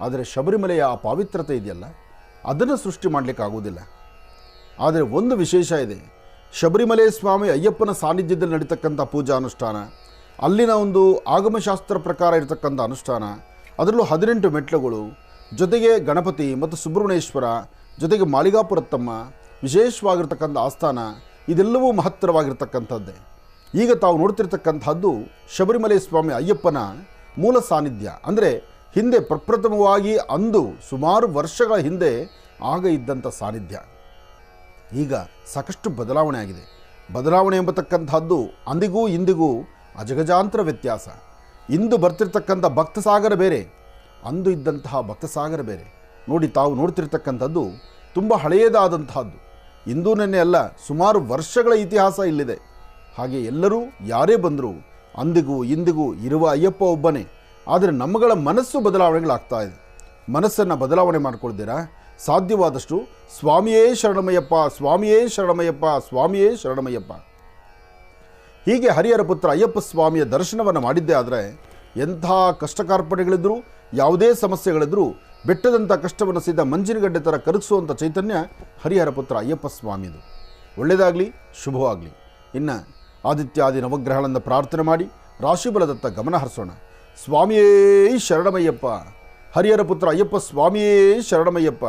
ಆದರೆ ಶಬರಿಮಲೆಯ ಆ ಪಾವಿತ್ರತೆ ಇದೆಯಲ್ಲ ಅದನ್ನು ಸೃಷ್ಟಿ ಮಾಡಲಿಕ್ಕಾಗೋದಿಲ್ಲ. ಆದರೆ ಒಂದು ವಿಶೇಷ ಇದೆ, ಶಬರಿಮಲೆ ಸ್ವಾಮಿ ಅಯ್ಯಪ್ಪನ ಸಾನ್ನಿಧ್ಯದಲ್ಲಿ ನಡೀತಕ್ಕಂಥ ಪೂಜಾ ಅನುಷ್ಠಾನ, ಅಲ್ಲಿನ ಒಂದು ಆಗಮಶಾಸ್ತ್ರ ಪ್ರಕಾರ ಇರತಕ್ಕಂಥ ಅನುಷ್ಠಾನ, ಅದರಲ್ಲೂ 18 ಮೆಟ್ಲುಗಳು, ಜೊತೆಗೆ ಗಣಪತಿ ಮತ್ತು ಸುಬ್ರಹ್ಮಣ್ಯೇಶ್ವರ, ಜೊತೆಗೆ ಮಾಳಿಗಾಪುರತ್ತಮ್ಮ, ವಿಶೇಷವಾಗಿರ್ತಕ್ಕಂಥ ಆಸ್ಥಾನ, ಇದೆಲ್ಲವೂ ಮಹತ್ತರವಾಗಿರ್ತಕ್ಕಂಥದ್ದೇ. ಈಗ ತಾವು ನೋಡ್ತಿರ್ತಕ್ಕಂಥದ್ದು ಶಬರಿಮಲೆ ಸ್ವಾಮಿ ಅಯ್ಯಪ್ಪನ ಮೂಲ ಸಾನ್ನಿಧ್ಯ. ಅಂದರೆ ಹಿಂದೆ ಪ್ರಪ್ರಥಮವಾಗಿ ಅಂದು ಸುಮಾರು ವರ್ಷಗಳ ಹಿಂದೆ ಆಗ ಇದ್ದಂಥ ಸಾನ್ನಿಧ್ಯ ಈಗ ಸಾಕಷ್ಟು ಬದಲಾವಣೆ ಆಗಿದೆ. ಬದಲಾವಣೆ ಎಂಬತಕ್ಕಂಥದ್ದು ಅಂದಿಗೂ ಇಂದಿಗೂ ಅಜಗಜಾಂತರ ವ್ಯತ್ಯಾಸ. ಇಂದು ಬರ್ತಿರ್ತಕ್ಕಂಥ ಭಕ್ತಸಾಗರ ಬೇರೆ, ಅಂದು ಇದ್ದಂತಹ ಭಕ್ತಸಾಗರ ಬೇರೆ. ನೋಡಿ, ತಾವು ನೋಡ್ತಿರ್ತಕ್ಕಂಥದ್ದು ತುಂಬ ಹಳೆಯದಾದಂತಹದ್ದು, ಇಂದು ನೆನ್ನೆ ಅಲ್ಲ, ಸುಮಾರು ವರ್ಷಗಳ ಇತಿಹಾಸ ಇಲ್ಲಿದೆ. ಹಾಗೆ ಎಲ್ಲರೂ ಯಾರೇ ಬಂದರೂ ಅಂದಿಗೂ ಇಂದಿಗೂ ಇರುವ ಅಯ್ಯಪ್ಪ ಒಬ್ಬನೇ. ಆದರೆ ನಮ್ಮಗಳ ಮನಸ್ಸು ಬದಲಾವಣೆಗಳಾಗ್ತಾ ಇದೆ. ಮನಸ್ಸನ್ನು ಬದಲಾವಣೆ ಮಾಡಿಕೊಳ್ತೀರಾ ಸಾಧ್ಯವಾದಷ್ಟು ಸ್ವಾಮಿಯೇ ಶರಣಮಯ್ಯಪ್ಪ, ಸ್ವಾಮಿಯೇ ಶರಣಮಯ್ಯಪ್ಪ, ಸ್ವಾಮಿಯೇ ಶರಣಮಯ್ಯಪ್ಪ. ಹೀಗೆ ಹರಿಹರ ಪುತ್ರ ಅಯ್ಯಪ್ಪ ಸ್ವಾಮಿಯ ದರ್ಶನವನ್ನು ಮಾಡಿದ್ದೇ ಆದರೆ ಎಂಥ ಕಷ್ಟ ಕಾರ್ಪಣ್ಯಗಳಿದ್ದರೂ ಯಾವುದೇ ಸಮಸ್ಯೆಗಳಿದ್ದರೂ ಬೆಟ್ಟದಂಥ ಕಷ್ಟವನ್ನು ಸಹಿತ ಮಂಜಿನಗಡ್ಡೆ ಥರ ಕರಗಿಸುವಂಥ ಚೈತನ್ಯ ಹರಿಹರ ಪುತ್ರ ಅಯ್ಯಪ್ಪ ಸ್ವಾಮಿದು. ಒಳ್ಳೆಯದಾಗಲಿ, ಶುಭವಾಗಲಿ. ಇನ್ನು ಆದಿತ್ಯಾದಿ ನವಗ್ರಹಗಳನ್ನು ಪ್ರಾರ್ಥನೆ ಮಾಡಿ ರಾಶಿಬಲದತ್ತ ಗಮನ ಹರಿಸೋಣ. ಸ್ವಾಮಿಯೇ ಶರಣಮಯ್ಯಪ್ಪ, ಹರಿಹರ ಪುತ್ರ ಅಯ್ಯಪ್ಪ ಸ್ವಾಮಿಯೇ ಶರಣಮಯ್ಯಪ್ಪ.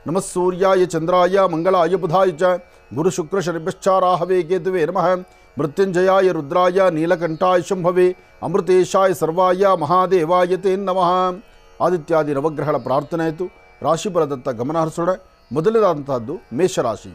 ನಮಃ ಸೂರ್ಯಾಯ ಚಂದ್ರಾಯ ಮಂಗಳಾಯ ಬುಧಾಯ ಚ ಗುರು ಶುಕ್ರ ಶನಿಭ್ಯಶ್ಚಾರಾಹವೇ ಕೇತುವೆ ನಮಃ. ಮೃತ್ಯುಂಜಯಾಯ ರುದ್ರಾಯ ನೀಲಕಂಠಾಯ ಶಂಭವೇ ಅಮೃತೇಶಾಯ ಸರ್ವಾಯ ಮಹಾದೇವಾಯ ತೇ ನಮಃ. ಆದಿತ್ಯಾದಿ ನವಗ್ರಹಗಳ ಪ್ರಾರ್ಥನೆ ಆಯಿತು. ರಾಶಿಫಲದತ್ತ ಗಮನ ಹರಿಸೋಣ. ಮೊದಲನೇದಾದಂತಹದ್ದು ಮೇಷರಾಶಿ.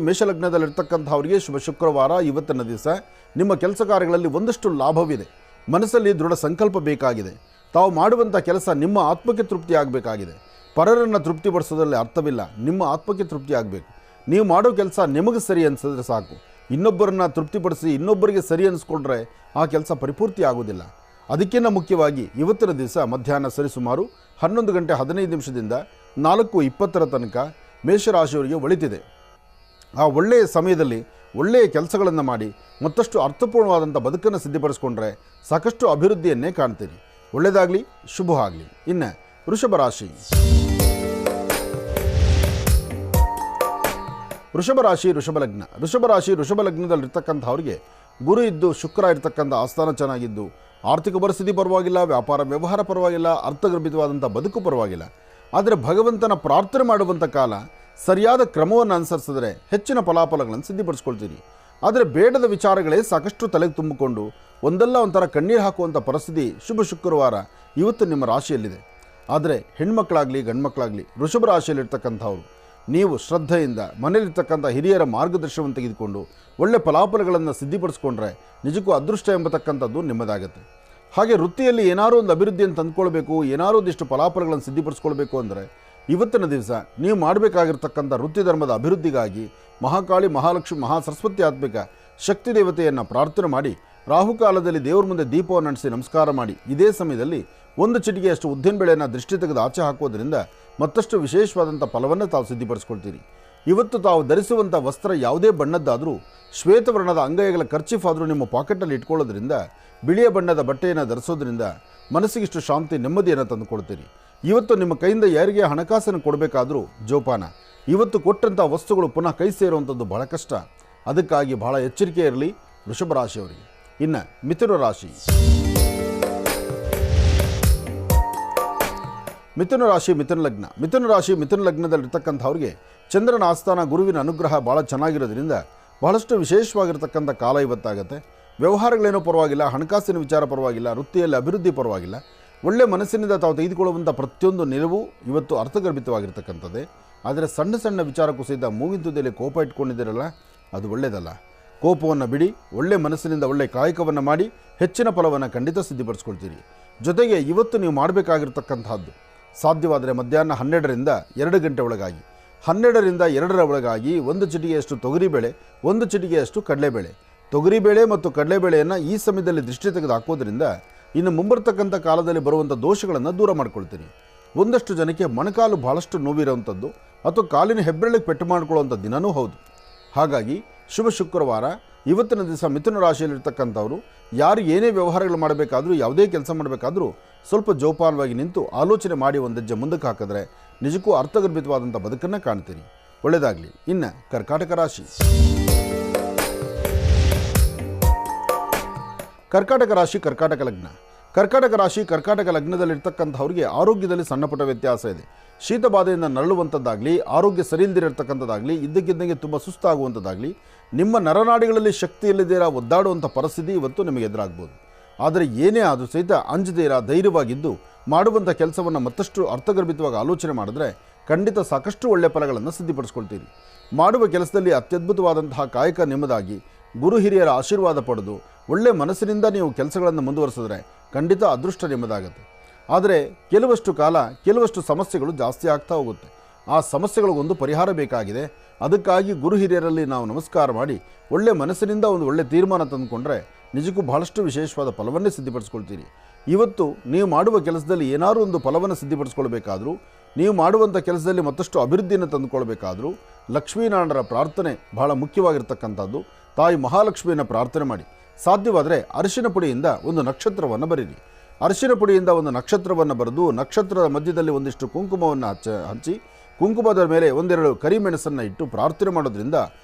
ಮೇಷಲಗ್ನದಲ್ಲಿರ್ತಕ್ಕಂಥವರಿಗೆ ಶುಭ ಶುಕ್ರವಾರ. ಇವತ್ತಿನ ದಿವಸ ನಿಮ್ಮ ಕೆಲಸ ಕಾರ್ಯಗಳಲ್ಲಿ ಒಂದಷ್ಟು ಲಾಭವಿದೆ. ಮನಸ್ಸಲ್ಲಿ ದೃಢ ಸಂಕಲ್ಪ ಬೇಕಾಗಿದೆ. ತಾವು ಮಾಡುವಂಥ ಕೆಲಸ ನಿಮ್ಮ ಆತ್ಮಕ್ಕೆ ತೃಪ್ತಿ ಆಗಬೇಕಾಗಿದೆ. ಪರರನ್ನು ತೃಪ್ತಿಪಡಿಸೋದ್ರಲ್ಲಿ ಅರ್ಥವಿಲ್ಲ, ನಿಮ್ಮ ಆತ್ಮಕ್ಕೆ ತೃಪ್ತಿ ಆಗಬೇಕು. ನೀವು ಮಾಡೋ ಕೆಲಸ ನಿಮಗೆ ಸರಿ ಅನಿಸಿದ್ರೆ ಸಾಕು. ಇನ್ನೊಬ್ಬರನ್ನು ತೃಪ್ತಿಪಡಿಸಿ ಇನ್ನೊಬ್ಬರಿಗೆ ಸರಿ ಅನಿಸ್ಕೊಂಡ್ರೆ ಆ ಕೆಲಸ ಪರಿಪೂರ್ತಿ ಆಗೋದಿಲ್ಲ. ಅದಕ್ಕಿಂತ ಮುಖ್ಯವಾಗಿ ಇವತ್ತಿನ ದಿವಸ ಮಧ್ಯಾಹ್ನ ಸರಿಸುಮಾರು 11:15 4:20 ತನಕ ಮೇಷರಾಶಿಯವರಿಗೆ ಒಳಿತಿದೆ. ಆ ಒಳ್ಳೆಯ ಸಮಯದಲ್ಲಿ ಒಳ್ಳೆಯ ಕೆಲಸಗಳನ್ನು ಮಾಡಿ ಮತ್ತಷ್ಟು ಅರ್ಥಪೂರ್ಣವಾದಂಥ ಬದುಕನ್ನು ಸಿದ್ಧಪಡಿಸ್ಕೊಂಡ್ರೆ ಸಾಕಷ್ಟು ಅಭಿವೃದ್ಧಿಯನ್ನೇ ಕಾಣ್ತೀರಿ. ಒಳ್ಳೆಯದಾಗಲಿ, ಶುಭವಾಗಲಿ. ಇನ್ನು ಋಷಭಲಗ್ನದಲ್ಲಿರ್ತಕ್ಕಂಥವ್ರಿಗೆ ಗುರು ಇದ್ದು ಶುಕ್ರ ಇರ್ತಕ್ಕಂಥ ಆಸ್ಥಾನ ಚೆನ್ನಾಗಿದ್ದು ಆರ್ಥಿಕ ಪರಿಸ್ಥಿತಿ ಪರವಾಗಿಲ್ಲ, ವ್ಯಾಪಾರ ವ್ಯವಹಾರ ಪರವಾಗಿಲ್ಲ, ಅರ್ಥಗರ್ಭಿತವಾದಂಥ ಬದುಕು ಪರವಾಗಿಲ್ಲ. ಆದರೆ ಭಗವಂತನ ಪ್ರಾರ್ಥನೆ ಮಾಡುವಂಥ ಕಾಲ, ಸರಿಯಾದ ಕ್ರಮವನ್ನು ಅನುಸರಿಸಿದ್ರೆ ಹೆಚ್ಚಿನ ಫಲಾಫಲಗಳನ್ನು ಸಿದ್ಧಪಡಿಸ್ಕೊಳ್ತೀರಿ. ಆದರೆ ಬೇಡದ ವಿಚಾರಗಳೇ ಸಾಕಷ್ಟು ತಲೆಗೆ ತುಂಬಿಕೊಂಡು ಒಂದಲ್ಲ ಒಂಥರ ಕಣ್ಣೀರು ಹಾಕುವಂಥ ಪರಿಸ್ಥಿತಿ ಶುಭ ಶುಕ್ರವಾರ ಇವತ್ತು ನಿಮ್ಮ ರಾಶಿಯಲ್ಲಿದೆ. ಆದರೆ ಹೆಣ್ಮಕ್ಳಾಗಲಿ ಗಂಡ್ಮಕ್ಳಾಗಲಿ ವೃಷಭ ರಾಶಿಯಲ್ಲಿರ್ತಕ್ಕಂಥವ್ರು ನೀವು ಶ್ರದ್ಧೆಯಿಂದ ಮನೆಯಲ್ಲಿರ್ತಕ್ಕಂಥ ಹಿರಿಯರ ಮಾರ್ಗದರ್ಶನವನ್ನು ತೆಗೆದುಕೊಂಡು ಒಳ್ಳೆ ಫಲಾಫಲಗಳನ್ನು ಸಿದ್ಧಪಡಿಸ್ಕೊಂಡ್ರೆ ನಿಜಕ್ಕೂ ಅದೃಷ್ಟ ಎಂಬತಕ್ಕಂಥದ್ದು ನಿಮ್ಮದಾಗುತ್ತೆ. ಹಾಗೆ ವೃತ್ತಿಯಲ್ಲಿ ಏನಾದರೂ ಒಂದು ಅಭಿವೃದ್ಧಿಯನ್ನು ತಂದುಕೊಳ್ಬೇಕು, ಏನಾದರೂ ಒಂದಿಷ್ಟು ಫಲಾಫಲಗಳನ್ನು ಸಿದ್ಧಪಡಿಸ್ಕೊಳ್ಬೇಕು ಅಂದರೆ ಇವತ್ತಿನ ದಿವಸ ನೀವು ಮಾಡಬೇಕಾಗಿರ್ತಕ್ಕಂಥ ವೃತ್ತಿ ಧರ್ಮದ ಅಭಿವೃದ್ಧಿಗಾಗಿ ಮಹಾಕಾಳಿ, ಮಹಾಲಕ್ಷ್ಮಿ, ಮಹಾಸರಸ್ವತಿ ಆತ್ಮಿಕ ಶಕ್ತಿ ದೇವತೆಯನ್ನು ಪ್ರಾರ್ಥನೆ ಮಾಡಿ ರಾಹುಕಾಲದಲ್ಲಿ ದೇವರ ಮುಂದೆ ದೀಪವನ್ನು ನಡೆಸಿ ನಮಸ್ಕಾರ ಮಾಡಿ ಇದೇ ಸಮಯದಲ್ಲಿ ಒಂದು ಚಿಟಿಕೆಯಷ್ಟು ಉದ್ದಿನಬೇಳೆಯನ್ನು ದೃಷ್ಟಿ ತೆಗೆದು ಆಚೆ ಹಾಕೋದ್ರಿಂದ ಮತ್ತಷ್ಟು ವಿಶೇಷವಾದಂಥ ಫಲವನ್ನು ತಾವು ಸಿದ್ಧಿಪಡಿಸ್ಕೊಳ್ತೀರಿ. ಇವತ್ತು ತಾವು ಧರಿಸುವಂಥ ವಸ್ತ್ರ ಯಾವುದೇ ಬಣ್ಣದ್ದಾದರೂ, ಶ್ವೇತವರ್ಣದ ಅಂಗೈಗಳ ಖರ್ಚೀಫ್ ಆದರೂ ನಿಮ್ಮ ಪಾಕೆಟಲ್ಲಿ ಇಟ್ಕೊಳ್ಳೋದ್ರಿಂದ, ಬಿಳಿಯ ಬಣ್ಣದ ಬಟ್ಟೆಯನ್ನು ಧರಿಸೋದ್ರಿಂದ ಮನಸ್ಸಿಗಿಷ್ಟು ಶಾಂತಿ, ನೆಮ್ಮದಿಯನ್ನು ತಂದುಕೊಳ್ತೀರಿ. ಇವತ್ತು ನಿಮ್ಮ ಕೈಯಿಂದ ಯಾರಿಗೆ ಹಣಕಾಸನ್ನು ಕೊಡಬೇಕಾದರೂ ಜೋಪಾನ. ಇವತ್ತು ಕೊಟ್ಟಂಥ ವಸ್ತುಗಳು ಪುನಃ ಕೈ ಸೇರುವಂಥದ್ದು ಬಹಳ ಕಷ್ಟ. ಅದಕ್ಕಾಗಿ ಬಹಳ ಎಚ್ಚರಿಕೆ ಇರಲಿ ವೃಷಭ ರಾಶಿಯವರಿಗೆ. ಇನ್ನು ಮಿಥುನ ರಾಶಿ. ಮಿಥುನ ರಾಶಿ, ಮಿಥುನ ಲಗ್ನ. ಮಿಥುನ ರಾಶಿ, ಮಿಥುನ ಲಗ್ನದಲ್ಲಿರ್ತಕ್ಕಂಥವ್ರಿಗೆ ಚಂದ್ರನ ಆಸ್ಥಾನ, ಗುರುವಿನ ಅನುಗ್ರಹ ಭಾಳ ಚೆನ್ನಾಗಿರೋದ್ರಿಂದ ಬಹಳಷ್ಟು ವಿಶೇಷವಾಗಿರ್ತಕ್ಕಂಥ ಕಾಲ ಇವತ್ತಾಗತ್ತೆ. ವ್ಯವಹಾರಗಳೇನೋ ಪರವಾಗಿಲ್ಲ, ಹಣಕಾಸಿನ ವಿಚಾರ ಪರವಾಗಿಲ್ಲ, ವೃತ್ತಿಯಲ್ಲಿ ಅಭಿವೃದ್ಧಿ ಪರವಾಗಿಲ್ಲ. ಒಳ್ಳೆ ಮನಸ್ಸಿನಿಂದ ತಾವು ತೆಗೆದುಕೊಳ್ಳುವಂಥ ಪ್ರತಿಯೊಂದು ನಿಲುವು ಇವತ್ತು ಅರ್ಥಗರ್ಭಿತವಾಗಿರ್ತಕ್ಕಂಥದ್ದೇ. ಆದರೆ ಸಣ್ಣ ಸಣ್ಣ ವಿಚಾರಕ್ಕೂ ಸಹಿತ ಮೂಗಿನ ತುದಿಯಲ್ಲಿ ಕೋಪ ಇಟ್ಕೊಂಡಿದ್ದೀರಲ್ಲ, ಅದು ಒಳ್ಳೆಯದಲ್ಲ. ಕೋಪವನ್ನು ಬಿಡಿ, ಒಳ್ಳೆ ಮನಸ್ಸಿನಿಂದ ಒಳ್ಳೆ ಕಾಯಕವನ್ನು ಮಾಡಿ ಹೆಚ್ಚಿನ ಫಲವನ್ನು ಖಂಡಿತ ಸಿದ್ಧಿಪಡಿಸ್ಕೊಳ್ತೀರಿ. ಜೊತೆಗೆ ಇವತ್ತು ನೀವು ಮಾಡಬೇಕಾಗಿರ್ತಕ್ಕಂಥದ್ದು ಸಾಧ್ಯವಾದರೆ ಮಧ್ಯಾಹ್ನ 12ರಿಂದ 2 ಗಂಟೆ ಒಳಗಾಗಿ, 12ರಿಂದ 2ರ ಒಳಗಾಗಿ 1 ಚಿಟಿಕೆಯಷ್ಟು ತೊಗರಿಬೇಳೆ, 1 ಚಿಟಿಕೆಯಷ್ಟು ಕಡಲೆಬೇಳೆ. ತೊಗರಿಬೇಳೆ ಮತ್ತು ಕಡಲೆಬೇಳೆಯನ್ನು ಈ ಸಮಯದಲ್ಲಿ ದೃಷ್ಟಿ ತೆಗೆದು ಹಾಕೋದ್ರಿಂದ ಇನ್ನು ಮುಂಬರ್ತಕ್ಕಂಥ ಕಾಲದಲ್ಲಿ ಬರುವಂಥ ದೋಷಗಳನ್ನು ದೂರ ಮಾಡ್ಕೊಳ್ತೀರಿ. ಒಂದಷ್ಟು ಜನಕ್ಕೆ ಮೊಣಕಾಲು ಭಾಳಷ್ಟು ನೋವಿರೋವಂಥದ್ದು ಅಥವಾ ಕಾಲಿನ ಹೆಬ್ಬೆರಳಿಗೆ ಪೆಟ್ಟು ಮಾಡ್ಕೊಳ್ಳುವಂಥ ದಿನವೂ ಹೌದು. ಹಾಗಾಗಿ ಶುಭ ಶುಕ್ರವಾರ ಇವತ್ತಿನ ದಿವಸ ಮಿಥುನ ರಾಶಿಯಲ್ಲಿರ್ತಕ್ಕಂಥವ್ರು ಯಾರು ಏನೇ ವ್ಯವಹಾರಗಳು ಮಾಡಬೇಕಾದ್ರೂ, ಯಾವುದೇ ಕೆಲಸ ಮಾಡಬೇಕಾದ್ರೂ ಸ್ವಲ್ಪ ಜೋಪಾನವಾಗಿ ನಿಂತು ಆಲೋಚನೆ ಮಾಡಿ ಒಂದು ಹೆಜ್ಜೆ ಮುಂದಕ್ಕೆ ಹಾಕಿದ್ರೆ ನಿಜಕ್ಕೂ ಅರ್ಥಗರ್ಭಿತವಾದಂಥ ಬದುಕನ್ನು ಕಾಣ್ತೀರಿ. ಒಳ್ಳೆಯದಾಗಲಿ. ಇನ್ನು ಕರ್ಕಾಟಕ ರಾಶಿ. ಕರ್ಕಾಟಕ ರಾಶಿ, ಕರ್ಕಾಟಕ ಲಗ್ನ. ಕರ್ಕಾಟಕ ರಾಶಿ, ಕರ್ಕಾಟಕ ಲಗ್ನದಲ್ಲಿರ್ತಕ್ಕಂಥವ್ರಿಗೆ ಆರೋಗ್ಯದಲ್ಲಿ ಸಣ್ಣ ಪುಟ್ಟ ವ್ಯತ್ಯಾಸ ಇದೆ. ಶೀತ ಬಾಧೆಯಿಂದ ನರಳುವಂಥದ್ದಾಗಲಿ, ಆರೋಗ್ಯ ಸರಿ ಇಲ್ದಿರತಕ್ಕಂಥದ್ದಾಗಲಿ, ಇದ್ದಕ್ಕಿದ್ದಂಗೆ ತುಂಬ ಸುಸ್ತಾಗುವಂಥದ್ದಾಗಲಿ, ನಿಮ್ಮ ನರನಾಡಿಗಳಲ್ಲಿ ಶಕ್ತಿ ಇಲ್ಲದಿರ ಒದ್ದಾಡುವಂಥ ಪರಿಸ್ಥಿತಿ ಇವತ್ತು ನಿಮಗೆ ಎದುರಾಗ್ಬೋದು. ಆದರೆ ಏನೇ ಆದರೂ ಸಹಿತ ಅಂಜದೇರ ಧೈರ್ಯವಾಗಿದ್ದು ಮಾಡುವಂಥ ಕೆಲಸವನ್ನು ಮತ್ತಷ್ಟು ಅರ್ಥಗರ್ಭಿತವಾಗಿ ಆಲೋಚನೆ ಮಾಡಿದ್ರೆ ಖಂಡಿತ ಸಾಕಷ್ಟು ಒಳ್ಳೆಯ ಫಲಗಳನ್ನು ಸಿದ್ಧಿಪಡಿಸ್ಕೊಳ್ತೀರಿ. ಮಾಡುವ ಕೆಲಸದಲ್ಲಿ ಅತ್ಯದ್ಭುತವಾದಂತಹ ಕಾಯಕ ನಿಮ್ಮದಾಗಿ ಗುರು ಹಿರಿಯರ ಆಶೀರ್ವಾದ ಪಡೆದು ಒಳ್ಳೆಯ ಮನಸ್ಸಿನಿಂದ ನೀವು ಕೆಲಸಗಳನ್ನು ಮುಂದುವರಿಸಿದ್ರೆ ಖಂಡಿತ ಅದೃಷ್ಟ ನಿಮ್ಮದಾಗುತ್ತೆ. ಆದರೆ ಕೆಲವಷ್ಟು ಕಾಲ ಕೆಲವಷ್ಟು ಸಮಸ್ಯೆಗಳು ಜಾಸ್ತಿ ಆಗ್ತಾ ಹೋಗುತ್ತೆ. ಆ ಸಮಸ್ಯೆಗಳಿಗೊಂದು ಪರಿಹಾರ ಬೇಕಾಗಿದೆ. ಅದಕ್ಕಾಗಿ ಗುರು ಹಿರಿಯರಲ್ಲಿ ನಾವು ನಮಸ್ಕಾರ ಮಾಡಿ ಒಳ್ಳೆಯ ಮನಸ್ಸಿನಿಂದ ಒಂದು ಒಳ್ಳೆಯ ತೀರ್ಮಾನ ತಂದುಕೊಂಡ್ರೆ ನಿಜಕ್ಕೂ ಬಹಳಷ್ಟು ವಿಶೇಷವಾದ ಫಲವನ್ನೇ ಸಿದ್ಧಿಪಡಿಸ್ಕೊಳ್ತೀರಿ. ಇವತ್ತು ನೀವು ಮಾಡುವ ಕೆಲಸದಲ್ಲಿ ಏನಾದರೂ ಒಂದು ಫಲವನ್ನು ಸಿದ್ಧಿಪಡಿಸ್ಕೊಳ್ಬೇಕಾದ್ರೂ, ನೀವು ಮಾಡುವಂಥ ಕೆಲಸದಲ್ಲಿ ಮತ್ತಷ್ಟು ಅಭಿವೃದ್ಧಿಯನ್ನು ತಂದುಕೊಳ್ಬೇಕಾದ್ರೂ ಲಕ್ಷ್ಮೀನಾರಾಯಣರ ಪ್ರಾರ್ಥನೆ ಬಹಳ ಮುಖ್ಯವಾಗಿರ್ತಕ್ಕಂಥದ್ದು. ತಾಯಿ ಮಹಾಲಕ್ಷ್ಮಿಯನ್ನು ಪ್ರಾರ್ಥನೆ ಮಾಡಿ ಸಾಧ್ಯವಾದರೆ ಅರಿಶಿನ ಪುಡಿಯಿಂದ ಒಂದು ನಕ್ಷತ್ರವನ್ನು ಬರೀರಿ. ಅರಿಶಿನ ಪುಡಿಯಿಂದ ಒಂದು ನಕ್ಷತ್ರವನ್ನು ಬರೆದು ನಕ್ಷತ್ರದ ಮಧ್ಯದಲ್ಲಿ ಒಂದಿಷ್ಟು ಕುಂಕುಮವನ್ನು ಹಂಚಿ ಕುಂಕುಮದ ಮೇಲೆ 1-2 ಕರಿಮೆಣಸನ್ನು ಇಟ್ಟು ಪ್ರಾರ್ಥನೆ ಮಾಡೋದ್ರಿಂದ